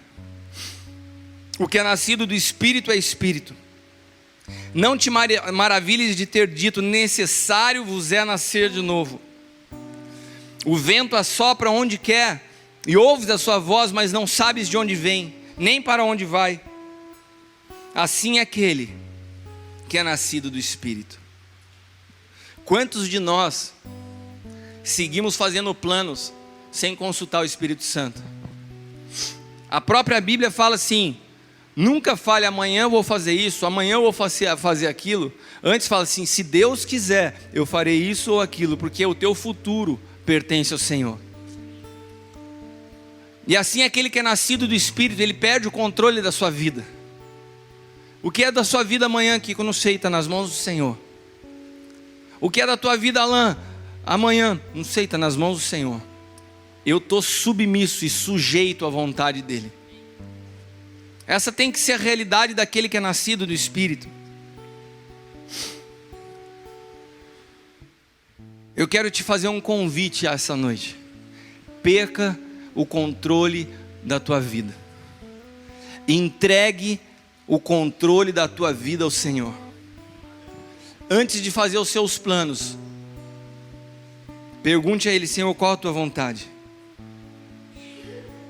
S1: o que é nascido do Espírito é Espírito. Não te maravilhes de ter dito, necessário vos é nascer de novo. O vento assopra onde quer, e ouves a sua voz, mas não sabes de onde vem, nem para onde vai. Assim é aquele que é nascido do Espírito. Quantos de nós seguimos fazendo planos sem consultar o Espírito Santo? A própria Bíblia fala assim, nunca fale amanhã eu vou fazer isso, amanhã eu vou fazer aquilo. Antes fala assim, se Deus quiser eu farei isso ou aquilo, porque o teu futuro pertence ao Senhor. E assim aquele que é nascido do Espírito, ele perde o controle da sua vida. O que é da sua vida amanhã, aqui, que eu não sei, está nas mãos do Senhor. O que é da tua vida, Alain, amanhã, não sei, está nas mãos do Senhor. Eu estou submisso e sujeito à vontade dEle. Essa tem que ser a realidade daquele que é nascido do Espírito. Eu quero te fazer um convite essa noite. Perca o controle da tua vida. Entregue o controle da tua vida ao Senhor. Antes de fazer os seus planos, pergunte a Ele, Senhor, qual a tua vontade?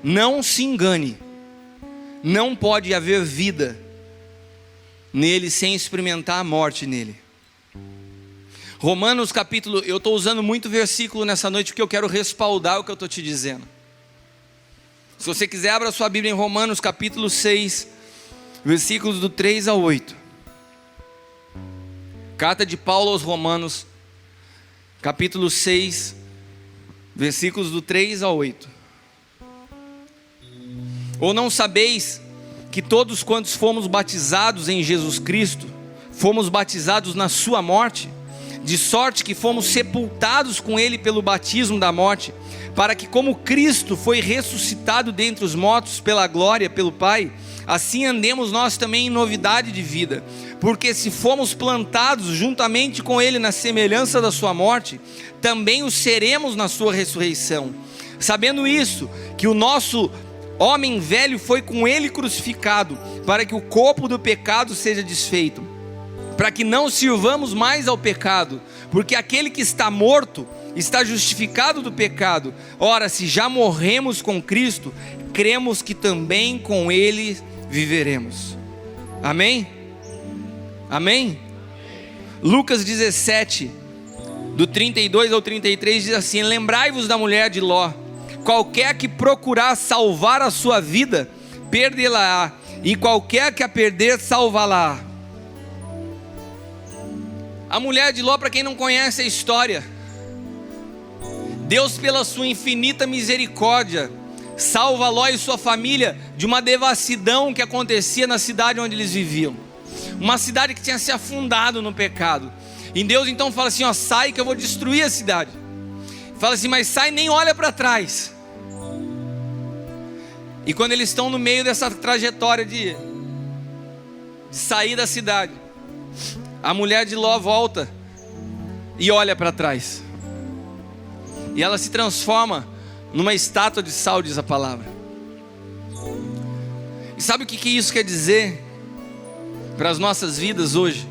S1: Não se engane. Não pode haver vida nele sem experimentar a morte nele. Romanos capítulo, eu estou usando muito versículo nessa noite porque eu quero respaldar o que eu estou te dizendo. Se você quiser, abra sua Bíblia em Romanos capítulo 6, versículos do 3 ao 8. Carta de Paulo aos Romanos, capítulo 6, versículos do 3 ao 8. Ou não sabeis que todos quantos fomos batizados em Jesus Cristo, fomos batizados na sua morte? De sorte que fomos sepultados com Ele pelo batismo da morte, para que como Cristo foi ressuscitado dentre os mortos pela glória, pelo Pai, assim andemos nós também em novidade de vida. porque se fomos plantados juntamente com ele na semelhança da sua morte, também o seremos na sua ressurreição. Sabendo isso, que o nosso homem velho foi com ele crucificado, para que o corpo do pecado seja desfeito, para que não sirvamos mais ao pecado, porque aquele que está morto está justificado do pecado. Ora, se já morremos com Cristo, cremos que também com ele viveremos. Amém? Amém? Lucas 17, do 32 ao 33 diz assim: lembrai-vos da mulher de Ló. Qualquer que procurar salvar a sua vida, perdê-la-á, e qualquer que a perder, salvá-la-á. A mulher de Ló, para quem não conhece a história, Deus, pela sua infinita misericórdia, salva Ló e sua família de uma devassidão que acontecia na cidade onde eles viviam. Uma cidade que tinha se afundado no pecado. E Deus então fala assim: ó, sai que eu vou destruir a cidade. Fala assim, mas sai, nem olha para trás. E quando eles estão no meio dessa trajetória de sair da cidade, a mulher de Ló volta e olha para trás. E ela se transforma numa estátua de sal, diz a palavra. E sabe o que isso quer dizer para as nossas vidas hoje?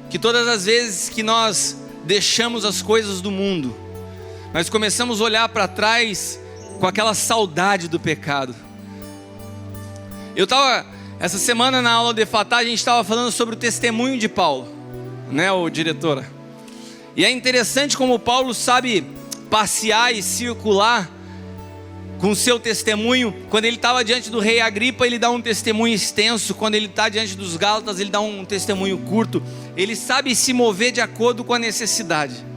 S1: Que todas as vezes que nós deixamos as coisas do mundo, nós começamos a olhar para trás com aquela saudade do pecado. Eu estava, essa semana na aula de Fatah, a gente estava falando sobre o testemunho de Paulo, né, o diretora? E é interessante como Paulo sabe passear e circular com o seu testemunho. Quando ele estava diante do rei Agripa, ele dá um testemunho extenso. Quando ele está diante dos Gálatas, ele dá um testemunho curto. Ele sabe se mover de acordo com a necessidade.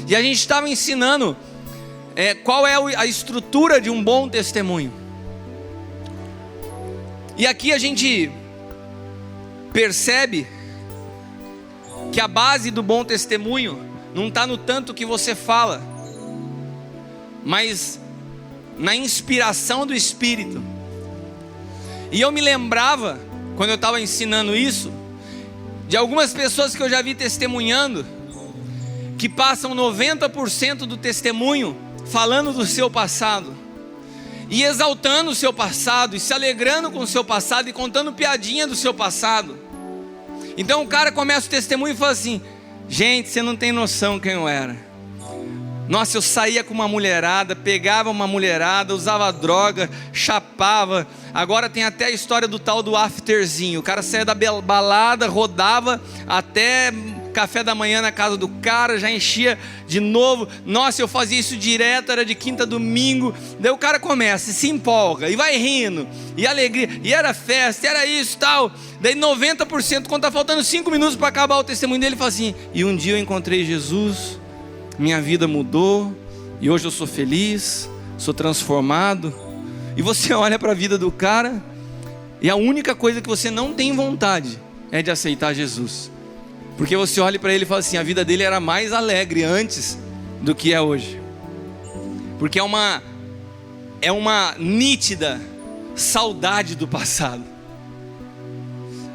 S1: E a gente estava ensinando qual é a estrutura de um bom testemunho. E aqui a gente percebe que a base do bom testemunho não está no tanto que você fala, mas na inspiração do Espírito. E eu me lembrava, quando eu estava ensinando isso, de algumas pessoas que eu já vi testemunhando, que passam 90% do testemunho falando do seu passado, e exaltando o seu passado, e se alegrando com o seu passado, e contando piadinha do seu passado. Então o cara começa o testemunho e fala assim: gente, você não tem noção quem eu era. Nossa, eu saía com uma mulherada, pegava uma mulherada, usava droga, chapava. Agora tem até a história do tal do afterzinho. O cara saía da balada, rodava até café da manhã na casa do cara, já enchia de novo. Nossa, eu fazia isso direto, era de quinta a domingo. Daí o cara começa e se empolga, e vai rindo, e alegria, e era festa, era isso e tal. Daí 90%, quando está faltando 5 minutos para acabar o testemunho dele, ele fala assim: e um dia eu encontrei Jesus, minha vida mudou, e hoje eu sou feliz, sou transformado. E você olha para a vida do cara, e a única coisa que você não tem vontade é de aceitar Jesus. Porque você olha para ele e fala assim: a vida dele era mais alegre antes do que é hoje. Porque é uma nítida saudade do passado.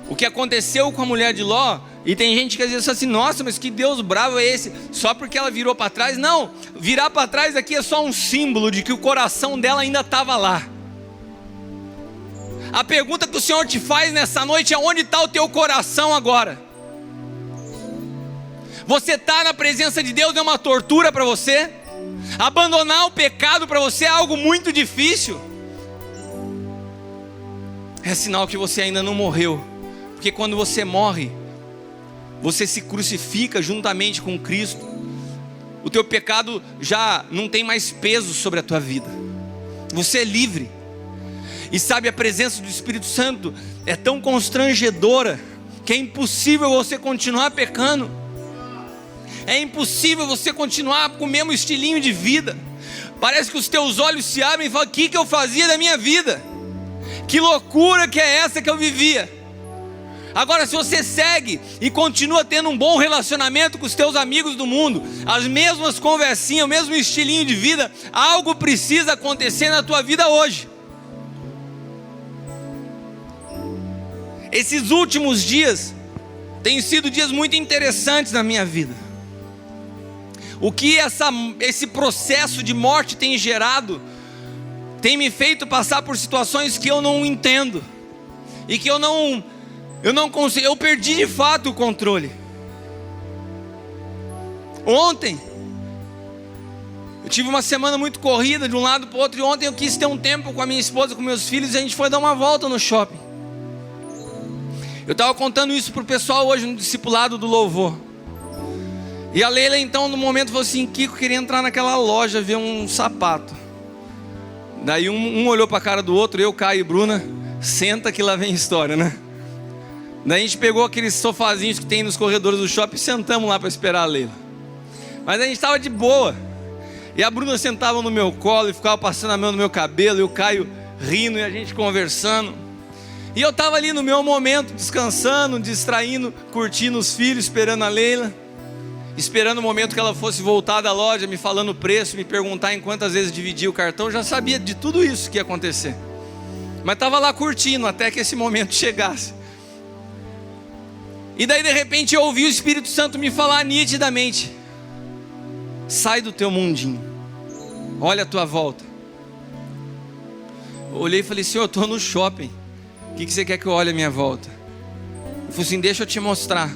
S1: O que aconteceu com a mulher de Ló, e tem gente que às vezes fala assim: nossa, mas que Deus bravo é esse? Só porque ela virou para trás? Não, virar para trás aqui é só um símbolo de que o coração dela ainda estava lá. A pergunta que o Senhor te faz nessa noite é: onde está o teu coração agora? Você está na presença de Deus é uma tortura para você? Abandonar o pecado para você é algo muito difícil? É sinal que você ainda não morreu. Porque quando você morre, você se crucifica juntamente com Cristo. O teu pecado já não tem mais peso sobre a tua vida. Você é livre. E sabe, a presença do Espírito Santo é tão constrangedora que é impossível você continuar pecando. É impossível você continuar com o mesmo estilinho de vida. Parece que os teus olhos se abrem e falam: o que eu fazia da minha vida? Que loucura que é essa que eu vivia? Agora, se você segue e continua tendo um bom relacionamento com os teus amigos do mundo, as mesmas conversinhas, o mesmo estilinho de vida, algo precisa acontecer na tua vida hoje. Esses últimos dias têm sido dias muito interessantes na minha vida. O que esse processo de morte tem gerado, tem me feito passar por situações que eu não entendo. E que eu não consigo, eu perdi de fato o controle. Ontem, eu tive uma semana muito corrida de um lado para o outro. E ontem eu quis ter um tempo com a minha esposa, com meus filhos. E a gente foi dar uma volta no shopping. Eu estava contando isso para o pessoal hoje no discipulado do louvor. E a Leila então no momento falou assim: Kiko, queria entrar naquela loja ver um sapato. Daí um olhou para a cara do outro, eu, Caio e Bruna, senta que lá vem história, né? Daí a gente pegou aqueles sofazinhos que tem nos corredores do shopping e sentamos lá para esperar a Leila. Mas a gente estava de boa. E a Bruna sentava no meu colo e ficava passando a mão no meu cabelo, e o Caio rindo e a gente conversando. E eu estava ali no meu momento, descansando, distraindo, curtindo os filhos, esperando a Leila. Esperando o momento que ela fosse voltar da loja, me falando o preço, me perguntar em quantas vezes dividia o cartão. Eu já sabia de tudo isso que ia acontecer. Mas estava lá curtindo até que esse momento chegasse. E daí de repente eu ouvi o Espírito Santo me falar nitidamente: sai do teu mundinho, olha a tua volta. Eu olhei e falei: Senhor, eu estou no shopping, o que você quer que eu olhe à minha volta? Ele falou assim: deixa eu te mostrar.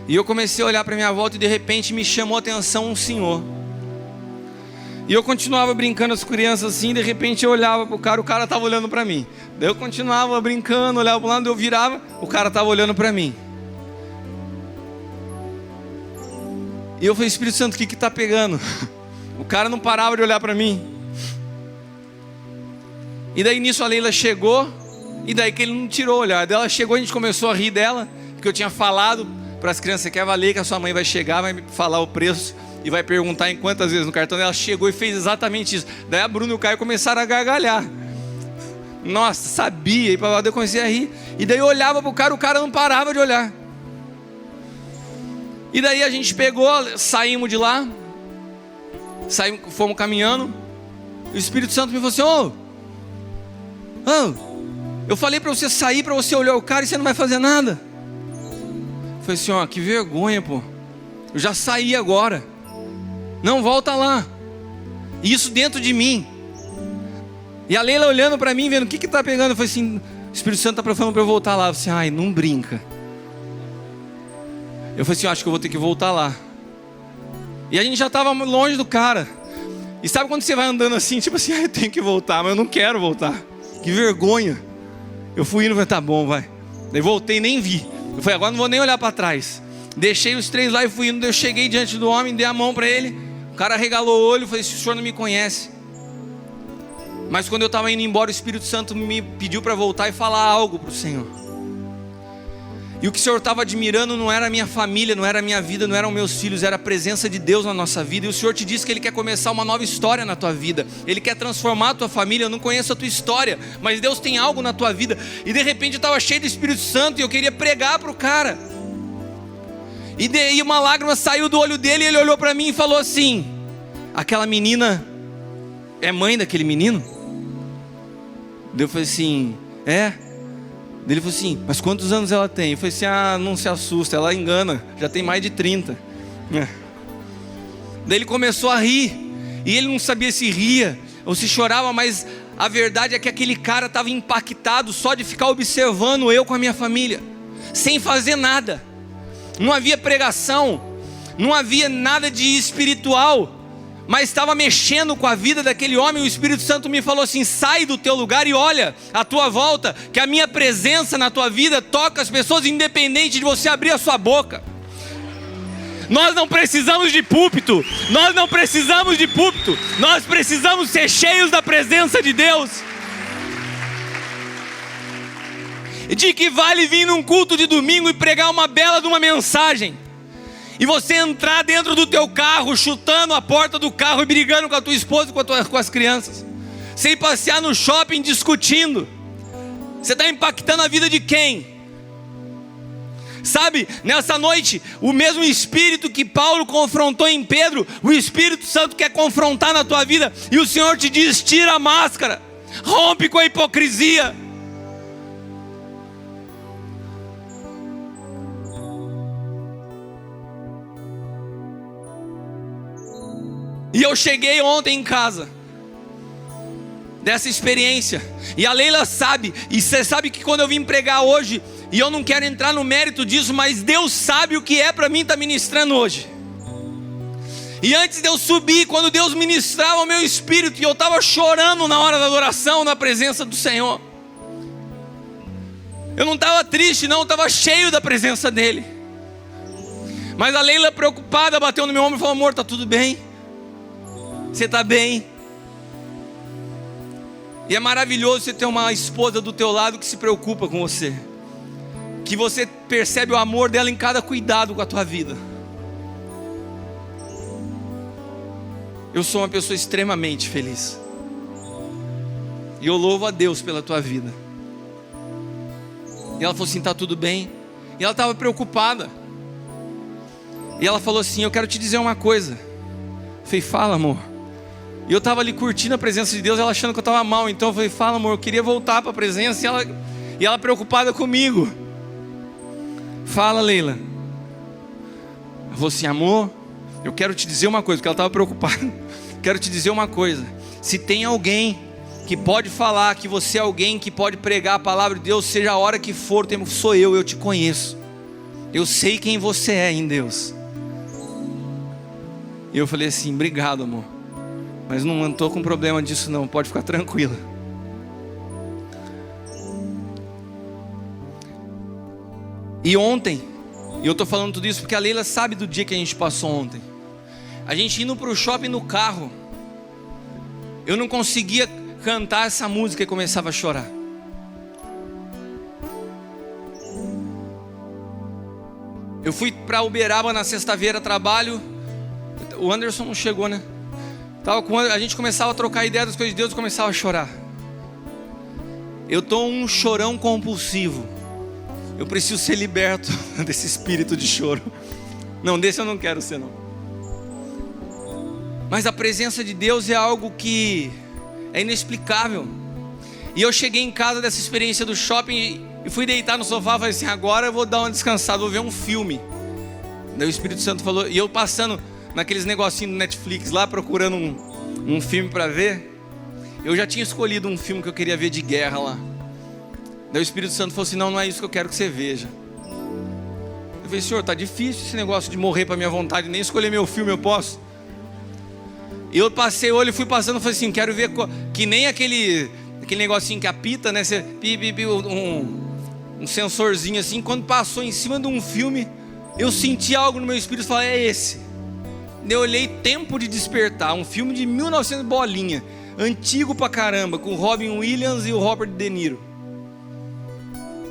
S1: E eu comecei a olhar para minha volta e de repente me chamou a atenção um senhor. E eu continuava brincando com as crianças assim, de repente eu olhava para o cara estava olhando para mim. Daí eu continuava brincando, olhava para o lado, eu virava, o cara estava olhando para mim. E eu falei: Espírito Santo, o que está pegando? O cara não parava de olhar para mim. E daí nisso a Leila chegou, e daí que ele não tirou o olhar dela, chegou, a gente começou a rir dela, porque eu tinha falado para as crianças: você quer valer que a sua mãe vai chegar, vai falar o preço e vai perguntar em quantas vezes no cartão. Ela chegou e fez exatamente isso. Daí a Bruna e o Caio começaram a gargalhar. Nossa, sabia. E eu comecei a rir. E daí eu olhava para o cara não parava de olhar. E daí a gente pegou, saímos de lá, fomos caminhando. E o Espírito Santo me falou assim: eu falei para você sair, para você olhar o cara e você não vai fazer nada. Eu falei assim: que vergonha, pô. Eu já saí agora. Não, volta lá. E isso dentro de mim. E a Leila olhando para mim, vendo o que está pegando. Eu falei assim: o Espírito Santo está falando para eu voltar lá. Eu falei assim: ai, não brinca. Eu falei assim: acho que eu vou ter que voltar lá. E a gente já estava longe do cara. E sabe quando você vai andando assim, tipo assim: eu tenho que voltar, mas eu não quero voltar. Que vergonha. Eu fui indo e falei: tá bom, vai. Daí voltei e nem vi. Eu falei: agora não vou nem olhar para trás. Deixei os três lá e fui indo. Eu cheguei diante do homem, dei a mão para ele. O cara regalou o olho e falei: o senhor não me conhece. Mas quando eu estava indo embora, o Espírito Santo me pediu para voltar e falar algo para o Senhor. E o que o Senhor estava admirando não era a minha família, não era a minha vida, não eram meus filhos, era a presença de Deus na nossa vida. E o Senhor te disse que Ele quer começar uma nova história na tua vida. Ele quer transformar a tua família. Eu não conheço a tua história, mas Deus tem algo na tua vida. E de repente eu estava cheio do Espírito Santo e eu queria pregar para o cara. E daí uma lágrima saiu do olho dele e ele olhou para mim e falou assim: aquela menina é mãe daquele menino? Daí eu falei assim: é. Ele falou assim: mas quantos anos ela tem? Eu falei assim: não se assusta, ela engana, já tem mais de 30. Daí ele começou a rir. E ele não sabia se ria ou se chorava, mas a verdade é que aquele cara estava impactado só de ficar observando eu com a minha família, sem fazer nada. Não havia pregação, não havia nada de espiritual, mas estava mexendo com a vida daquele homem. O Espírito Santo me falou assim: sai do teu lugar e olha à tua volta, que a minha presença na tua vida toca as pessoas independente de você abrir a sua boca. Nós não precisamos de púlpito, nós precisamos ser cheios da presença de Deus. De que vale vir num culto de domingo e pregar uma bela de uma mensagem, e você entrar dentro do teu carro, chutando a porta do carro e brigando com a tua esposa e com as crianças, sem passear no shopping discutindo? Você está impactando a vida de quem? Sabe, nessa noite, o mesmo Espírito que Paulo confrontou em Pedro, o Espírito Santo quer confrontar na tua vida. E o Senhor te diz: tira a máscara, rompe com a hipocrisia. eu cheguei ontem em casa dessa experiência, e a Leila sabe, e você sabe que quando eu vim pregar hoje, e eu não quero entrar no mérito disso, mas Deus sabe o que é para mim estar ministrando hoje. E antes de eu subir, quando Deus ministrava o meu espírito, e eu estava chorando na hora da adoração, na presença do Senhor, eu não estava triste não, eu estava cheio da presença dEle. Mas a Leila preocupada bateu no meu ombro e falou: amor, está tudo bem? Você está bem? E é maravilhoso você ter uma esposa do teu lado que se preocupa com você, que você percebe o amor dela em cada cuidado com a tua vida. Eu sou uma pessoa extremamente feliz, e eu louvo a Deus pela tua vida. E ela falou assim: tá tudo bem? E ela estava preocupada, e ela falou assim: eu quero te dizer uma coisa. Eu falei: fala, amor. E eu estava ali curtindo a presença de Deus, ela achando que eu estava mal. Então eu falei: fala, amor, eu queria voltar para a presença. E ela preocupada comigo. Fala, Leila. Ela falou assim: amor, eu quero te dizer uma coisa, porque ela estava preocupada. Quero te dizer uma coisa: se tem alguém que pode falar que você é alguém que pode pregar a palavra de Deus, seja a hora que for, sou eu te conheço. Eu sei quem você é em Deus. E eu falei assim: obrigado, amor, mas não estou com problema disso não, pode ficar tranquila. E ontem, e eu estou falando tudo isso porque a Leila sabe do dia que a gente passou ontem. A gente indo para o shopping no carro, eu não conseguia cantar essa música e começava a chorar. Eu fui para Uberaba na sexta-feira, trabalho. O Anderson não chegou, né? A gente começava a trocar ideia das coisas de Deus e começava a chorar. Eu estou um chorão compulsivo. Eu preciso ser liberto desse espírito de choro. Não, desse eu não quero ser não. Mas a presença de Deus é algo que é inexplicável. E eu cheguei em casa dessa experiência do shopping e fui deitar no sofá e falei assim: agora eu vou dar uma descansada, vou ver um filme. Daí o Espírito Santo falou, e eu passando naqueles negocinhos do Netflix lá, procurando um filme para ver. Eu já tinha escolhido um filme que eu queria ver de guerra lá. Daí o Espírito Santo falou assim: não é isso que eu quero que você veja. Eu falei: Senhor, tá difícil esse negócio de morrer para minha vontade, nem escolher meu filme eu posso. E eu passei o olho e fui passando, falei assim: quero ver, que nem aquele negocinho que apita, né? Um sensorzinho assim. Quando passou em cima de um filme, eu senti algo no meu espírito e falei: é esse. Eu olhei, Tempo de Despertar, um filme de 1900 bolinha, antigo pra caramba, com o Robin Williams e o Robert De Niro.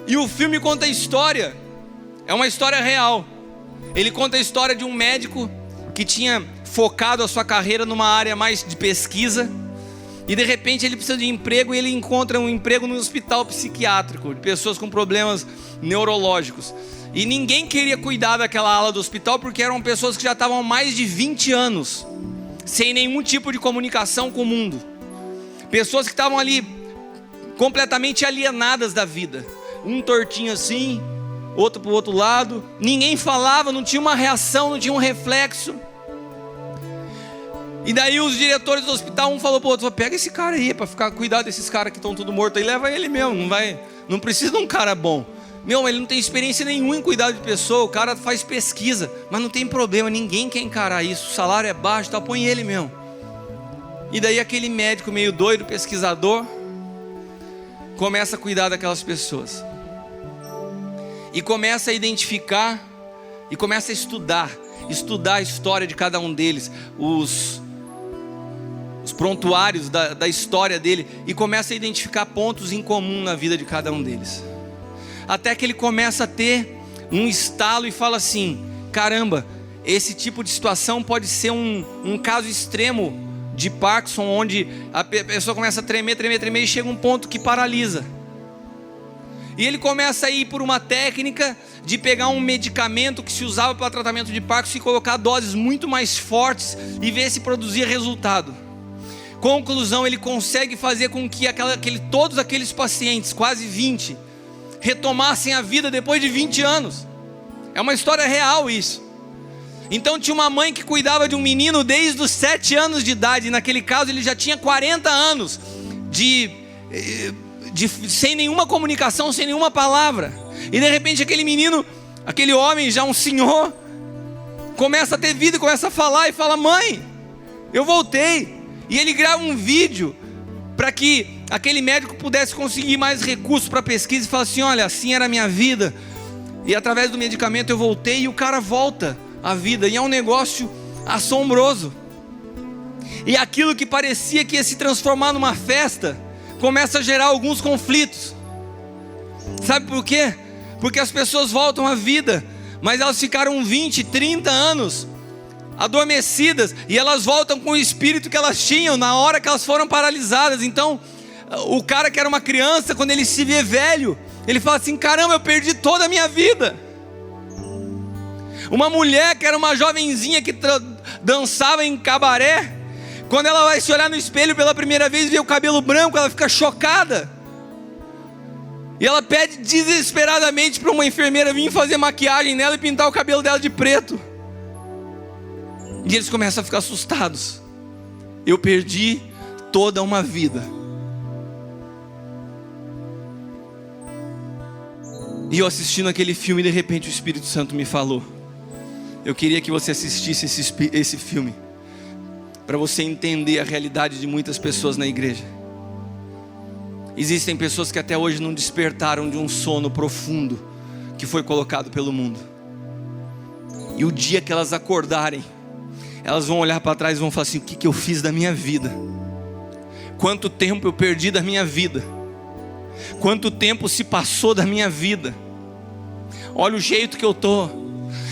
S1: E o filme conta a história, é uma história real. Ele conta a história de um médico que tinha focado a sua carreira numa área mais de pesquisa, e de repente ele precisa de emprego, e ele encontra um emprego no hospital psiquiátrico, de pessoas com problemas neurológicos. E ninguém queria cuidar daquela ala do hospital, porque eram pessoas que já estavam há mais de 20 anos, sem nenhum tipo de comunicação com o mundo. Pessoas que estavam ali, completamente alienadas da vida. Um tortinho assim, outro para o outro lado. Ninguém falava, não tinha uma reação, não tinha um reflexo. E daí os diretores do hospital, um falou para o outro: pega esse cara aí, para cuidar desses caras que estão tudo mortos aí, leva ele mesmo, não precisa de um cara bom. Ele não tem experiência nenhuma em cuidar de pessoa, o cara faz pesquisa, mas não tem problema, ninguém quer encarar isso, o salário é baixo, tá, põe ele mesmo. E daí aquele médico meio doido, pesquisador, começa a cuidar daquelas pessoas. E começa a identificar, e começa a estudar a história de cada um deles, os prontuários da história dele, e começa a identificar pontos em comum na vida de cada um deles. Até que ele começa a ter um estalo e fala assim: caramba, esse tipo de situação pode ser um caso extremo de Parkinson, onde a pessoa começa a tremer e chega um ponto que paralisa. E ele começa a ir por uma técnica de pegar um medicamento que se usava para tratamento de Parkinson e colocar doses muito mais fortes e ver se produzia resultado. Conclusão, ele consegue fazer com que todos aqueles pacientes, quase 20, retomassem a vida depois de 20 anos. É uma história real isso. Então tinha uma mãe que cuidava de um menino desde os 7 anos de idade. E naquele caso ele já tinha 40 anos sem nenhuma comunicação, sem nenhuma palavra. E de repente aquele menino, aquele homem, já um senhor, começa a ter vida, começa a falar e fala: mãe, eu voltei. E ele grava um vídeo para que aquele médico pudesse conseguir mais recursos para pesquisa e fala assim: olha, assim era a minha vida, e através do medicamento eu voltei. E o cara volta à vida, e é um negócio assombroso. E aquilo que parecia que ia se transformar numa festa começa a gerar alguns conflitos. Sabe por quê? Porque as pessoas voltam à vida, mas elas ficaram 20, 30 anos adormecidas, e elas voltam com o espírito que elas tinham na hora que elas foram paralisadas. Então o cara que era uma criança, quando ele se vê velho, ele fala assim: caramba, eu perdi toda a minha vida. Uma mulher que era uma jovenzinha que dançava em cabaré, quando ela vai se olhar no espelho pela primeira vez e vê o cabelo branco, ela fica chocada. E ela pede desesperadamente para uma enfermeira vir fazer maquiagem nela e pintar o cabelo dela de preto. E eles começam a ficar assustados. Eu perdi toda uma vida. E eu assistindo aquele filme, de repente o Espírito Santo me falou: eu queria que você assistisse esse filme, para você entender a realidade de muitas pessoas na igreja. Existem pessoas que até hoje não despertaram de um sono profundo que foi colocado pelo mundo. E o dia que elas acordarem, elas vão olhar para trás e vão falar assim: o que eu fiz da minha vida? Quanto tempo eu perdi da minha vida? Quanto tempo se passou da minha vida? Olha o jeito que eu estou.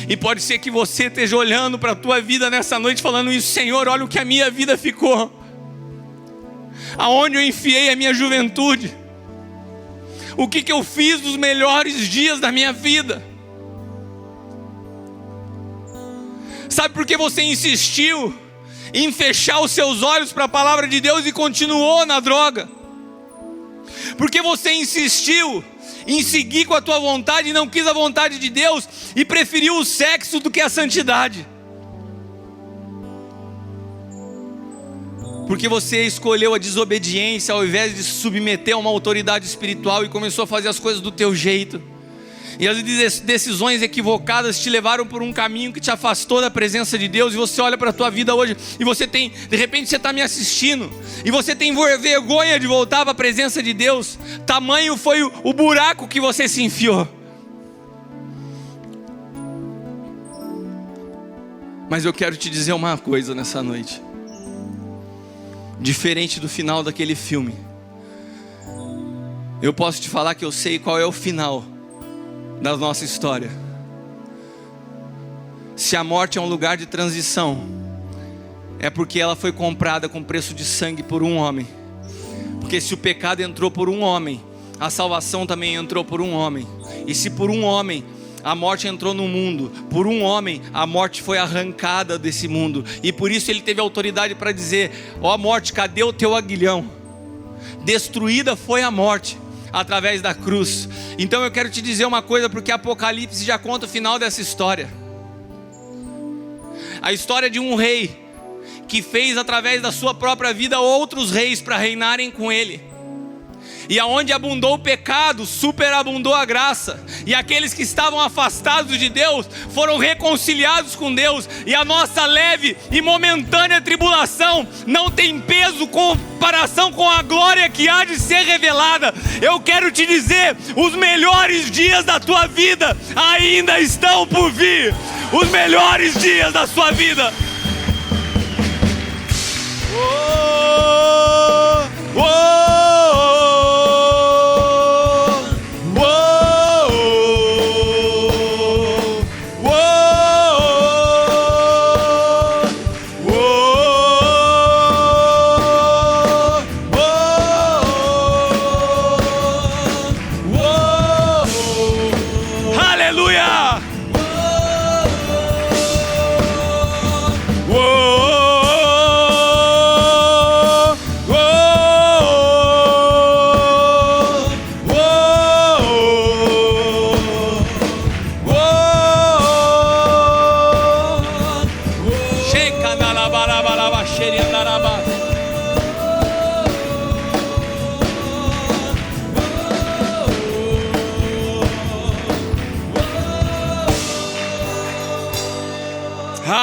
S1: E pode ser que você esteja olhando para a tua vida nessa noite falando isso: Senhor, olha o que a minha vida ficou. Aonde eu enfiei a minha juventude? O que eu fiz dos melhores dias da minha vida? Sabe por que você insistiu em fechar os seus olhos para a palavra de Deus e continuou na droga? Porque você insistiu em seguir com a tua vontade e não quis a vontade de Deus, e preferiu o sexo do que a santidade. Porque você escolheu a desobediência ao invés de se submeter a uma autoridade espiritual e começou a fazer as coisas do teu jeito. E as decisões equivocadas te levaram por um caminho que te afastou da presença de Deus. E você olha para a tua vida hoje e você tem, de repente você está me assistindo, e você tem vergonha de voltar para a presença de Deus. Tamanho foi o buraco que você se enfiou. Mas eu quero te dizer uma coisa nessa noite. Diferente do final daquele filme, eu posso te falar que eu sei qual é o final da nossa história. Se a morte é um lugar de transição, é porque ela foi comprada com preço de sangue por um homem. Porque se o pecado entrou por um homem, a salvação também entrou por um homem. E se por um homem a morte entrou no mundo, por um homem a morte foi arrancada desse mundo. E por isso ele teve autoridade para dizer: ó morte, cadê o teu aguilhão? Destruída foi a morte através da cruz. Então eu quero te dizer uma coisa, porque Apocalipse já conta o final dessa história. A história de um rei que fez através da sua própria vida outros reis para reinarem com ele. E aonde abundou o pecado, superabundou a graça. E aqueles que estavam afastados de Deus foram reconciliados com Deus. E a nossa leve e momentânea tribulação não tem peso com comparação com a glória que há de ser revelada. Eu quero te dizer, os melhores dias da tua vida ainda estão por vir. Os melhores dias da sua vida. Oh, oh.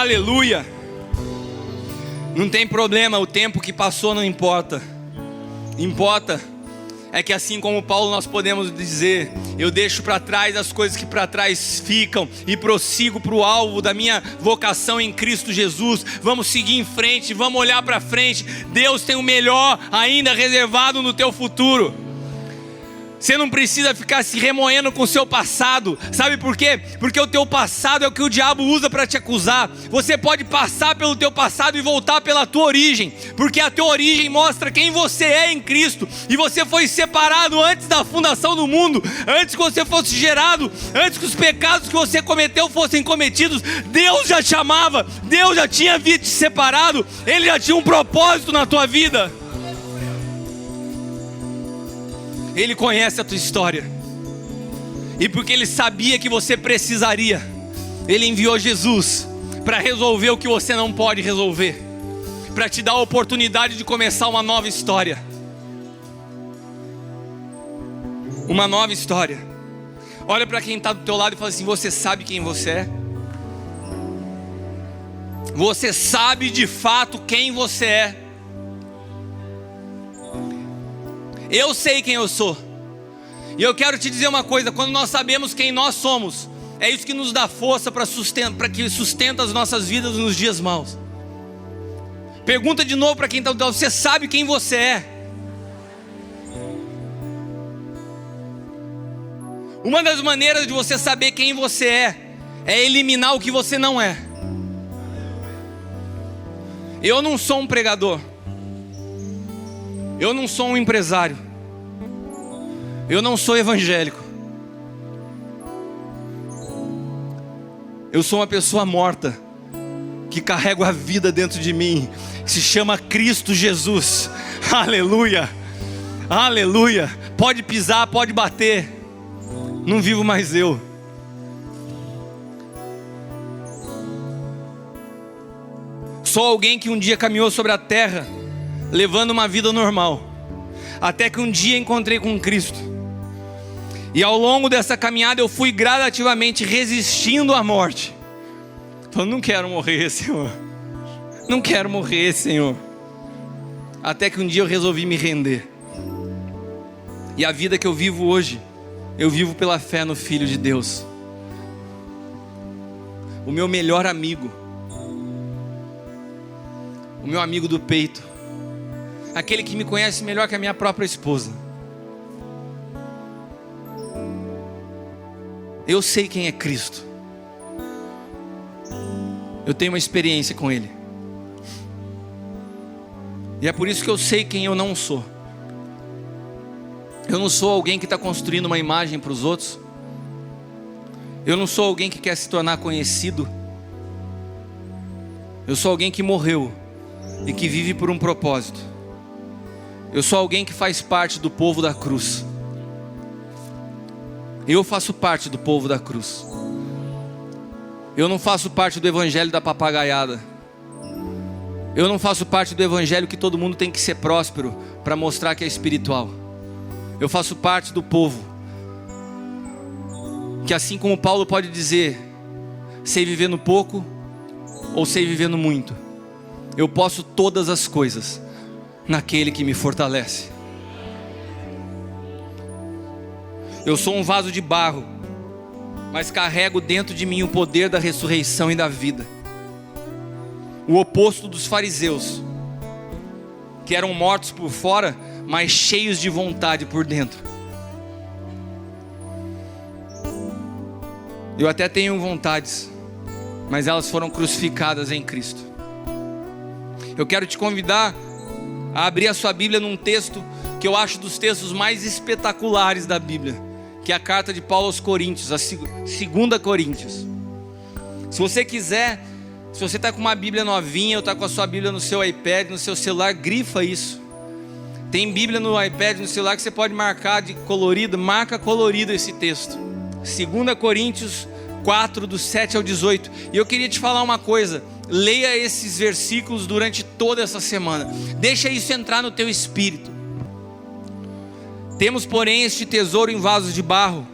S1: Aleluia. Não tem problema, o tempo que passou não importa. Importa é que assim como Paulo nós podemos dizer: eu deixo para trás as coisas que para trás ficam e prossigo para o alvo da minha vocação em Cristo Jesus. Vamos seguir em frente, vamos olhar para frente. Deus tem o melhor ainda reservado no teu futuro. Você não precisa ficar se remoendo com o seu passado. Sabe por quê? Porque o teu passado é o que o diabo usa para te acusar. Você pode passar pelo teu passado e voltar pela tua origem, porque a tua origem mostra quem você é em Cristo. E você foi separado antes da fundação do mundo, antes que você fosse gerado, antes que os pecados que você cometeu fossem cometidos. Deus já te amava, Deus já tinha te separado, Ele já tinha um propósito na tua vida. Ele conhece a tua história. E porque Ele sabia que você precisaria, Ele enviou Jesus para resolver o que você não pode resolver, para te dar a oportunidade de começar uma nova história. Uma nova história. Olha para quem está do teu lado e fala assim: você sabe quem você é? Você sabe de fato quem você é? Eu sei quem eu sou. E eu quero te dizer uma coisa: quando nós sabemos quem nós somos, é isso que nos dá força para que sustenta as nossas vidas nos dias maus. Pergunta de novo para quem está do lado: você sabe quem você é? Uma das maneiras de você saber quem você é eliminar o que você não é. Eu não sou um pregador. Eu não sou um empresário. Eu não sou evangélico. Eu sou uma pessoa morta, que carrego a vida dentro de mim. Se chama Cristo Jesus. Aleluia. Aleluia. Pode pisar, pode bater. Não vivo mais eu. Sou alguém que um dia caminhou sobre a terra, levando uma vida normal, até que um dia encontrei com Cristo. E ao longo dessa caminhada eu fui gradativamente resistindo à morte. Falando: não quero morrer, Senhor. Não quero morrer, Senhor. Até que um dia eu resolvi me render. E a vida que eu vivo hoje, eu vivo pela fé no Filho de Deus. O meu melhor amigo. O meu amigo do peito. Aquele que me conhece melhor que a minha própria esposa. Eu sei quem é Cristo. Eu tenho uma experiência com Ele. E é por isso que eu sei quem eu não sou. Eu não sou alguém que está construindo uma imagem para os outros. Eu não sou alguém que quer se tornar conhecido. Eu sou alguém que morreu e que vive por um propósito. Eu sou alguém que faz parte do povo da cruz. Eu faço parte do povo da cruz. Eu não faço parte do evangelho da papagaiada. Eu não faço parte do evangelho que todo mundo tem que ser próspero para mostrar que é espiritual. Eu faço parte do povo que, assim como Paulo pode dizer: sei viver no pouco ou sei viver no muito, eu posso todas as coisas naquele que me fortalece. Eu sou um vaso de barro, mas carrego dentro de mim o poder da ressurreição e da vida. O oposto dos fariseus, que eram mortos por fora, mas cheios de vontade por dentro. Eu até tenho vontades, mas elas foram crucificadas em Cristo. Eu quero te convidar a abrir a sua Bíblia num texto que eu acho dos textos mais espetaculares da Bíblia, que é a carta de Paulo aos Coríntios, a 2 Coríntios. Se você quiser, se você está com uma Bíblia novinha, ou está com a sua Bíblia no seu iPad, no seu celular, grifa isso. Tem Bíblia no iPad, no celular, que você pode marcar de colorido, marca colorido esse texto. 2 Coríntios 4, do 7 ao 18. E eu queria te falar uma coisa: leia esses versículos durante toda essa semana. Deixa isso entrar no teu espírito. Temos, porém, este tesouro em vasos de barro,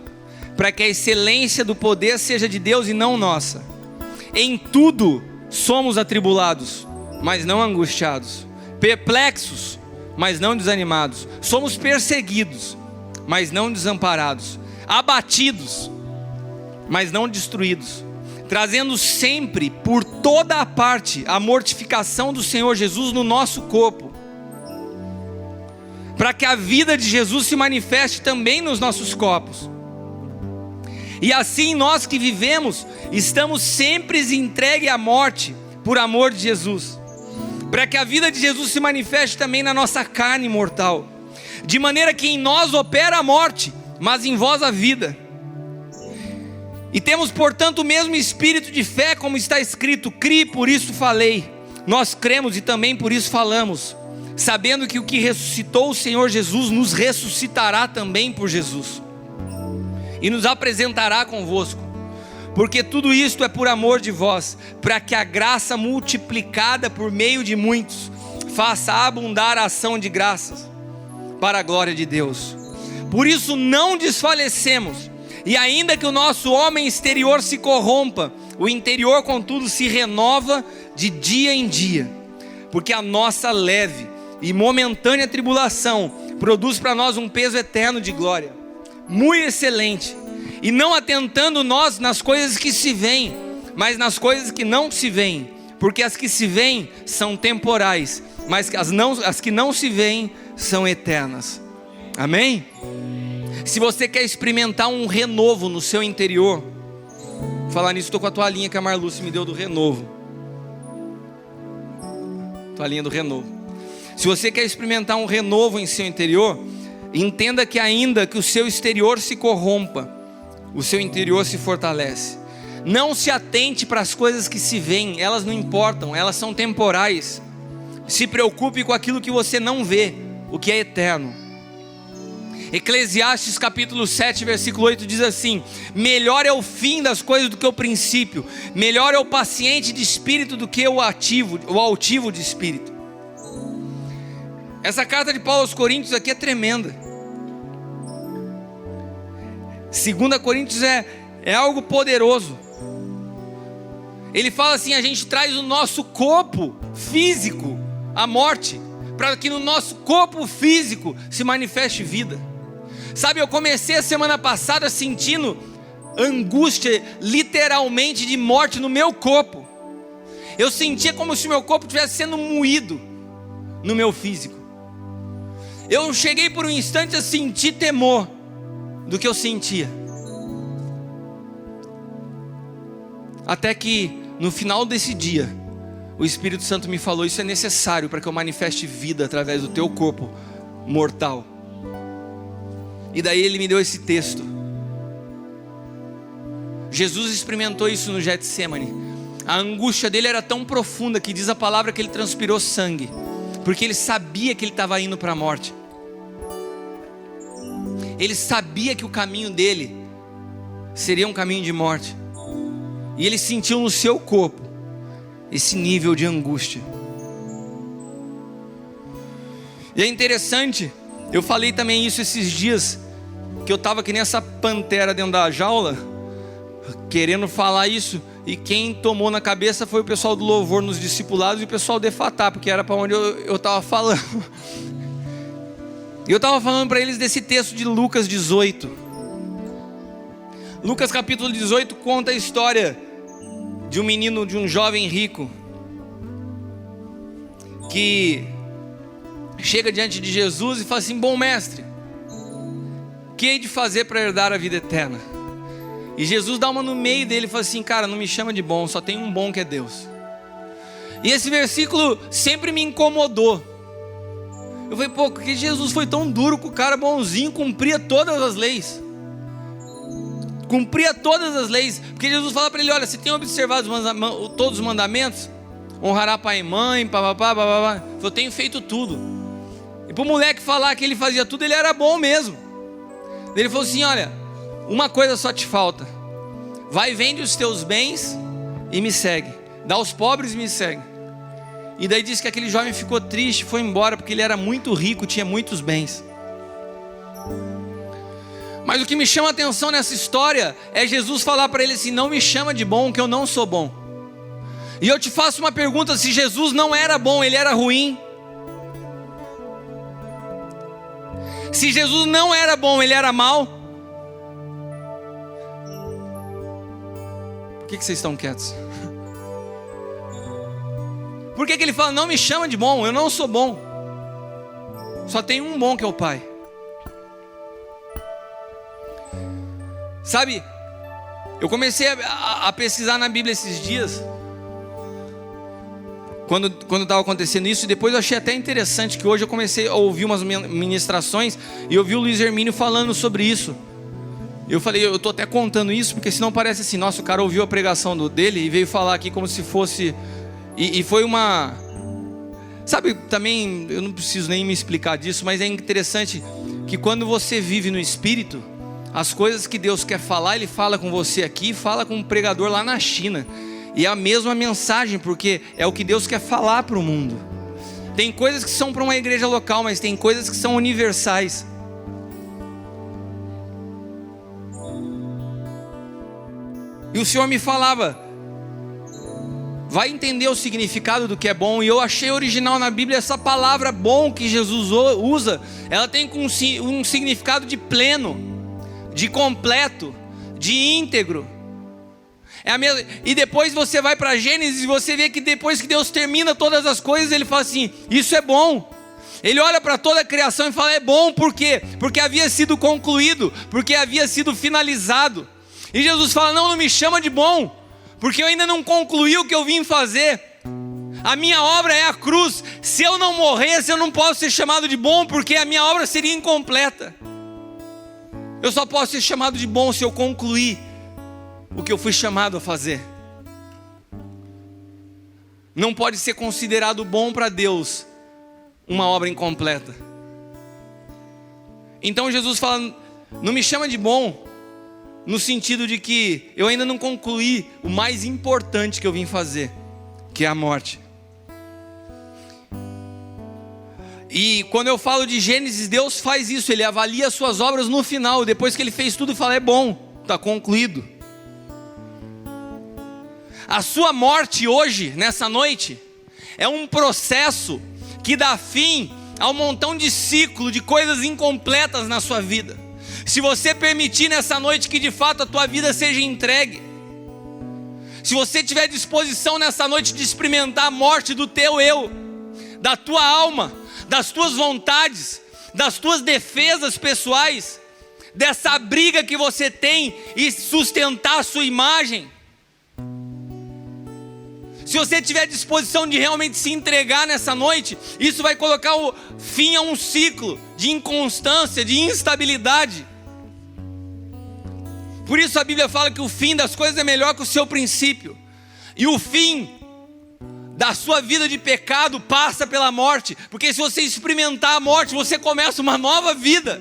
S1: para que a excelência do poder seja de Deus e não nossa. Em tudo Somos atribulados, mas não angustiados. Perplexos, mas não desanimados. Somos perseguidos, mas não desamparados. Abatidos, mas não destruídos. Trazendo sempre, por toda a parte, a mortificação do Senhor Jesus no nosso corpo, para que a vida de Jesus se manifeste também nos nossos corpos. E assim nós que vivemos, estamos sempre entregues à morte, por amor de Jesus, para que a vida de Jesus se manifeste também na nossa carne mortal, de maneira que em nós opera a morte, mas em vós a vida. E temos portanto o mesmo espírito de fé, como está escrito: criei, por isso falei. Nós cremos e também por isso falamos, sabendo que o que ressuscitou o Senhor Jesus nos ressuscitará também por Jesus, e nos apresentará convosco. Porque tudo isto é por amor de vós, para que a graça multiplicada por meio de muitos faça abundar a ação de graças para a glória de Deus. Por isso não desfalecemos, e ainda que o nosso homem exterior se corrompa, o interior contudo se renova de dia em dia, porque a nossa leve e momentânea tribulação produz para nós um peso eterno de glória, muito excelente, e não atentando nós nas coisas que se veem, mas nas coisas que não se veem, porque as que se veem são temporais, mas as que não se veem são eternas. Amém? Se você quer experimentar um renovo no seu interior, falar nisso, estou com a toalhinha que a Marluce me deu do renovo, toalhinha do renovo. Se você quer experimentar um renovo em seu interior, entenda que ainda que o seu exterior se corrompa, o seu interior se fortalece. Não se atente para as coisas que se veem, elas não importam, elas são temporais. Se preocupe com aquilo que você não vê, o que é eterno. Eclesiastes capítulo 7 versículo 8 diz assim: melhor é o fim das coisas do que o princípio, melhor é o paciente de espírito do que o altivo de espírito. Essa carta de Paulo aos Coríntios aqui é tremenda. 2 Coríntios é algo poderoso. Ele fala assim: a gente traz o nosso corpo físico à morte, para que no nosso corpo físico se manifeste vida. Sabe, eu comecei a semana passada sentindo angústia, literalmente, de morte no meu corpo. Eu sentia como se o meu corpo estivesse sendo moído no meu físico. Eu cheguei por um instante a sentir temor do que eu sentia, até que no final desse dia o Espírito Santo me falou: isso é necessário para que eu manifeste vida através do teu corpo mortal. E daí ele me deu esse texto. Jesus experimentou isso no Getsemane. A angústia dele era tão profunda que diz a palavra que ele transpirou sangue, porque ele sabia que ele estava indo para a morte. Ele sabia que o caminho dele seria um caminho de morte, e ele sentiu no seu corpo esse nível de angústia. E é interessante, eu falei também isso esses dias, que eu estava que nem essa pantera dentro da jaula, querendo falar isso, e quem tomou na cabeça foi o pessoal do louvor nos discipulados e o pessoal do Efatá, porque era para onde eu estava falando. E eu estava falando para eles desse texto de Lucas 18. Lucas capítulo 18 conta a história de um menino, de um jovem rico, que chega diante de Jesus e fala assim: bom mestre, o que hei de fazer para herdar a vida eterna? E Jesus dá uma no meio dele e fala assim: cara, não me chama de bom, só tem um bom que é Deus. E esse versículo sempre me incomodou. Eu falei: pô, porque Jesus foi tão duro com o cara bonzinho, cumpria todas as leis. Cumpria todas as leis, porque Jesus fala para ele: olha, você tem observado todos os mandamentos? Honrará pai e mãe, papapá, papapá. Eu tenho feito tudo. E para o moleque falar que ele fazia tudo, ele era bom mesmo. Ele falou assim: olha, uma coisa só te falta. Vai, vende os teus bens e me segue. Dá aos pobres e me segue. E daí diz que aquele jovem ficou triste, foi embora, porque ele era muito rico, tinha muitos bens. Mas o que me chama a atenção nessa história é Jesus falar para ele assim: não me chama de bom, que eu não sou bom. E eu te faço uma pergunta: se Jesus não era bom, ele era ruim? Se Jesus não era bom, ele era mau? Por que vocês estão quietos? Por que ele fala, não me chama de bom, eu não sou bom? Só tem um bom, que é o Pai. Sabe, eu comecei a pesquisar na Bíblia esses dias, quando estava acontecendo isso, e depois eu achei até interessante que hoje eu comecei a ouvir umas ministrações, e eu vi o Luiz Hermínio falando sobre isso. Eu falei, eu estou até contando isso, porque senão parece assim, nossa, o cara ouviu a pregação dele e veio falar aqui como se fosse... E foi uma... Sabe, também, eu não preciso nem me explicar disso, mas é interessante que quando você vive no Espírito, as coisas que Deus quer falar, Ele fala com você aqui, fala com um pregador lá na China. E é a mesma mensagem, porque é o que Deus quer falar para o mundo. Tem coisas que são para uma igreja local, mas tem coisas que são universais. E o Senhor me falava, vai entender o significado do que é bom. E eu achei original na Bíblia essa palavra bom que Jesus usa. Ela tem um significado de pleno, de completo, de íntegro. É a mesma. E depois você vai para Gênesis e você vê que depois que Deus termina todas as coisas, Ele fala assim, isso é bom. Ele olha para toda a criação e fala, é bom. Por quê? Porque havia sido concluído, porque havia sido finalizado. E Jesus fala, não me chama de bom, porque eu ainda não concluí o que eu vim fazer. A minha obra é a cruz. Se eu não morresse, eu não posso ser chamado de bom, porque a minha obra seria incompleta. Eu só posso ser chamado de bom se eu concluir o que eu fui chamado a fazer. Não pode ser considerado bom para Deus uma obra incompleta. Então Jesus fala, não me chama de bom, no sentido de que eu ainda não concluí o mais importante que eu vim fazer, que é a morte. E quando eu falo de Gênesis, Deus faz isso, Ele avalia as suas obras no final. Depois que Ele fez tudo, fala, é bom, está concluído. A sua morte hoje, nessa noite, é um processo que dá fim a um montão de ciclo, de coisas incompletas na sua vida. Se você permitir nessa noite que de fato a tua vida seja entregue, se você tiver disposição nessa noite de experimentar a morte do teu eu, da tua alma, das tuas vontades, das tuas defesas pessoais, dessa briga que você tem e sustentar a sua imagem, se você tiver disposição de realmente se entregar nessa noite, isso vai colocar o fim a um ciclo de inconstância, de instabilidade. Por isso a Bíblia fala que o fim das coisas é melhor que o seu princípio. E o fim da sua vida de pecado passa pela morte. Porque se você experimentar a morte, você começa uma nova vida.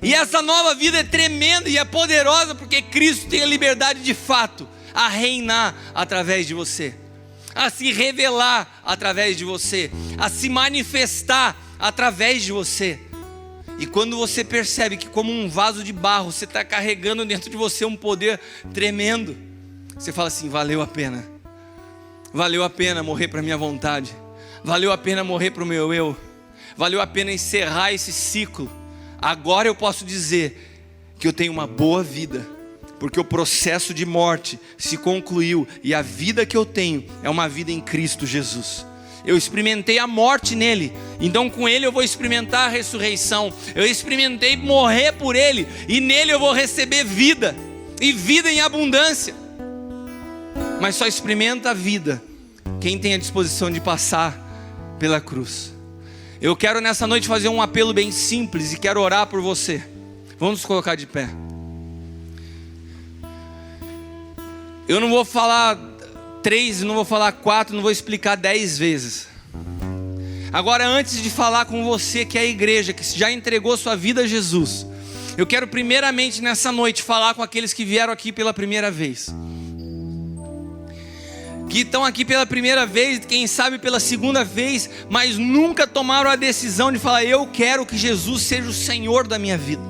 S1: E essa nova vida é tremenda e é poderosa, porque Cristo tem a liberdade de fato a reinar através de você, a se revelar através de você, a se manifestar através de você. E quando você percebe que como um vaso de barro, você está carregando dentro de você um poder tremendo, você fala assim, valeu a pena. Valeu a pena morrer para a minha vontade. Valeu a pena morrer para o meu eu. Valeu a pena encerrar esse ciclo. Agora eu posso dizer que eu tenho uma boa vida, porque o processo de morte se concluiu e a vida que eu tenho é uma vida em Cristo Jesus. Eu experimentei a morte nele, então com ele eu vou experimentar a ressurreição. Eu experimentei morrer por ele, e nele eu vou receber vida, e vida em abundância. Mas só experimenta a vida quem tem a disposição de passar pela cruz. Eu quero nessa noite fazer um apelo bem simples e quero orar por você. Vamos nos colocar de pé. Eu não vou falar 3, não vou falar 4, não vou explicar 10 vezes. Agora, antes de falar com você que é a igreja, que já entregou sua vida a Jesus, eu quero primeiramente nessa noite falar com aqueles que vieram aqui pela primeira vez, que estão aqui pela primeira vez, quem sabe pela segunda vez, mas nunca tomaram a decisão de falar, eu quero que Jesus seja o Senhor da minha vida.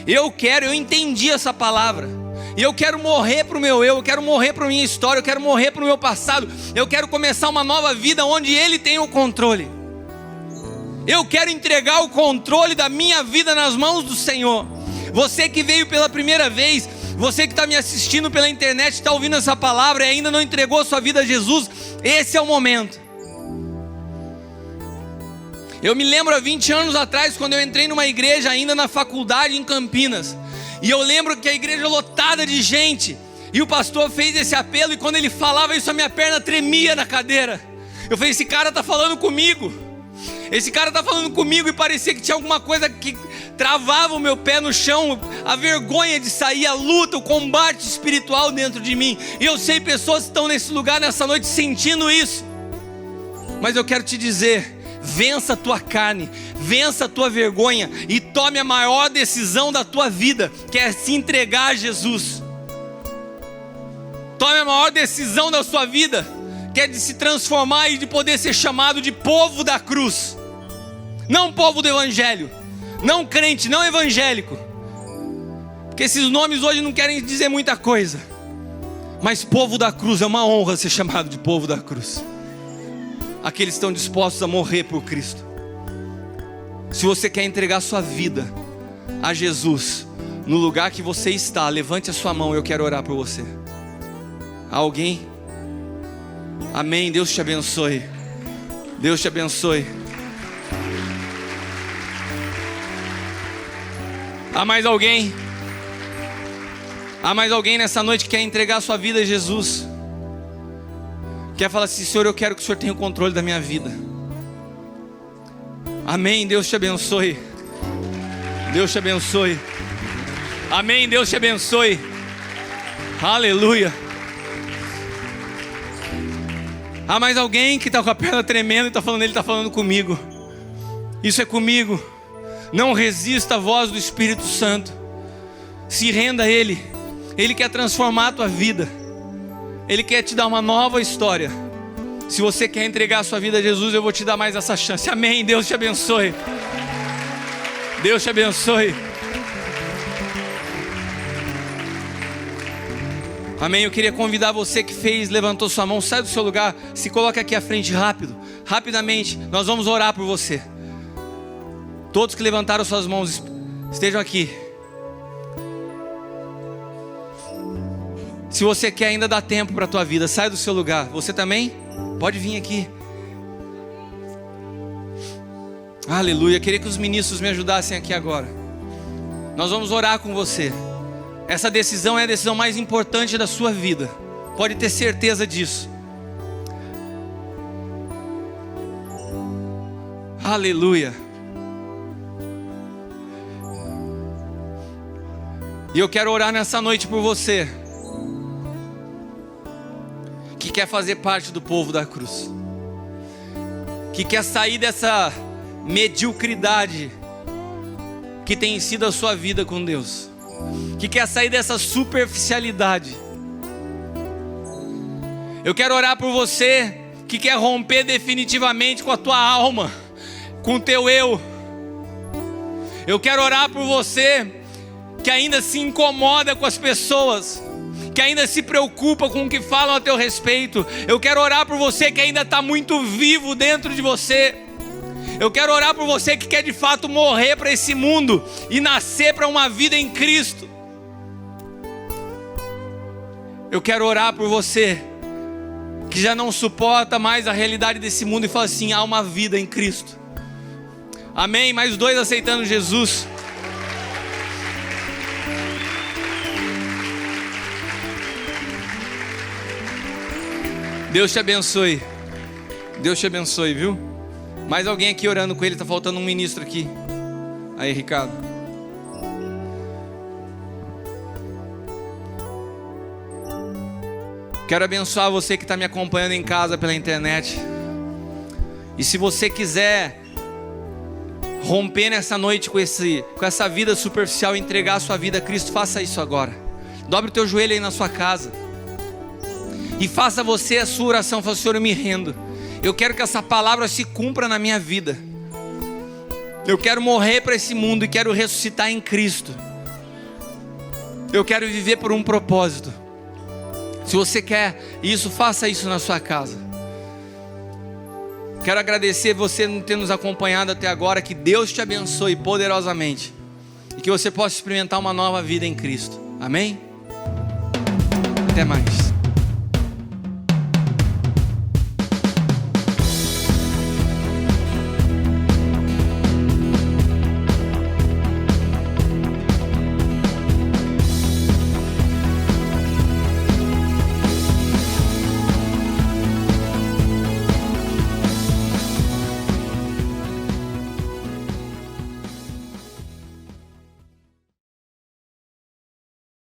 S1: Eu entendi essa palavra. E eu quero morrer para o meu eu quero morrer para a minha história, eu quero morrer para o meu passado. Eu quero começar uma nova vida onde Ele tem o controle. Eu quero entregar o controle da minha vida nas mãos do Senhor. Você que veio pela primeira vez, você que está me assistindo pela internet, está ouvindo essa palavra e ainda não entregou a sua vida a Jesus, esse é o momento. Eu me lembro há 20 anos atrás, quando eu entrei numa igreja ainda na faculdade em Campinas. E eu lembro que a igreja lotada de gente, e o pastor fez esse apelo, e quando ele falava isso, a minha perna tremia na cadeira. Eu falei, esse cara está falando comigo. Esse cara está falando comigo, e parecia que tinha alguma coisa que travava o meu pé no chão, a vergonha de sair, a luta, o combate espiritual dentro de mim. E eu sei pessoas que estão nesse lugar nessa noite sentindo isso. Mas eu quero te dizer, vença a tua carne, vença a tua vergonha e tome a maior decisão da tua vida, que é se entregar a Jesus. Tome a maior decisão da sua vida, que é de se transformar e de poder ser chamado de povo da cruz. Não povo do evangelho, não crente, não evangélico, porque esses nomes hoje não querem dizer muita coisa. Mas povo da cruz, é uma honra ser chamado de povo da cruz. Aqueles que estão dispostos a morrer por Cristo. Se você quer entregar sua vida a Jesus, no lugar que você está, levante a sua mão, eu quero orar por você. Alguém? Amém, Deus te abençoe. Deus te abençoe. Há mais alguém? Há mais alguém nessa noite que quer entregar a sua vida a Jesus? Quer falar assim, Senhor, eu quero que o Senhor tenha o controle da minha vida. Amém, Deus te abençoe. Deus te abençoe. Amém, Deus te abençoe. Aleluia. Há mais alguém que está com a perna tremendo e está falando, Ele está falando comigo. Isso é comigo. Não resista à voz do Espírito Santo. Se renda a Ele. Ele quer transformar a tua vida. Ele quer te dar uma nova história. Se você quer entregar a sua vida a Jesus, eu vou te dar mais essa chance. Amém, Deus te abençoe. Deus te abençoe. Amém, eu queria convidar você que levantou sua mão, sai do seu lugar, se coloca aqui à frente rápido, rapidamente, nós vamos orar por você. Todos que levantaram suas mãos, estejam aqui. Se você quer ainda dar tempo para a tua vida, sai do seu lugar. Você também? Pode vir aqui. Aleluia, queria que os ministros me ajudassem aqui agora. Nós vamos orar com você. Essa decisão é a decisão mais importante da sua vida. Pode ter certeza disso. Aleluia. E eu quero orar nessa noite por você que quer fazer parte do povo da cruz, que quer sair dessa mediocridade que tem sido a sua vida com Deus, que quer sair dessa superficialidade. Eu quero orar por você que quer romper definitivamente com a tua alma, com o teu eu. Eu quero orar por você que ainda se incomoda com as pessoas, que ainda se preocupa com o que falam a teu respeito. Eu quero orar por você que ainda está muito vivo dentro de você. Eu quero orar por você que quer de fato morrer para esse mundo e nascer para uma vida em Cristo. Eu quero orar por você que já não suporta mais a realidade desse mundo e fala assim, há uma vida em Cristo. Amém? Mais 2 aceitando Jesus. Deus te abençoe. Deus te abençoe, viu? Mais alguém aqui orando com ele, tá faltando um ministro aqui. Aí, Ricardo. Quero abençoar você que está me acompanhando em casa pela internet. E se você quiser romper nessa noite com essa vida superficial e entregar a sua vida a Cristo, faça isso agora. Dobre o teu joelho aí na sua casa e faça você a sua oração. Fala, Senhor, eu me rendo. Eu quero que essa palavra se cumpra na minha vida. Eu quero morrer para esse mundo e quero ressuscitar em Cristo. Eu quero viver por um propósito. Se você quer isso, faça isso na sua casa. Quero agradecer você por ter nos acompanhado até agora. Que Deus te abençoe poderosamente e que você possa experimentar uma nova vida em Cristo. Amém? Até mais.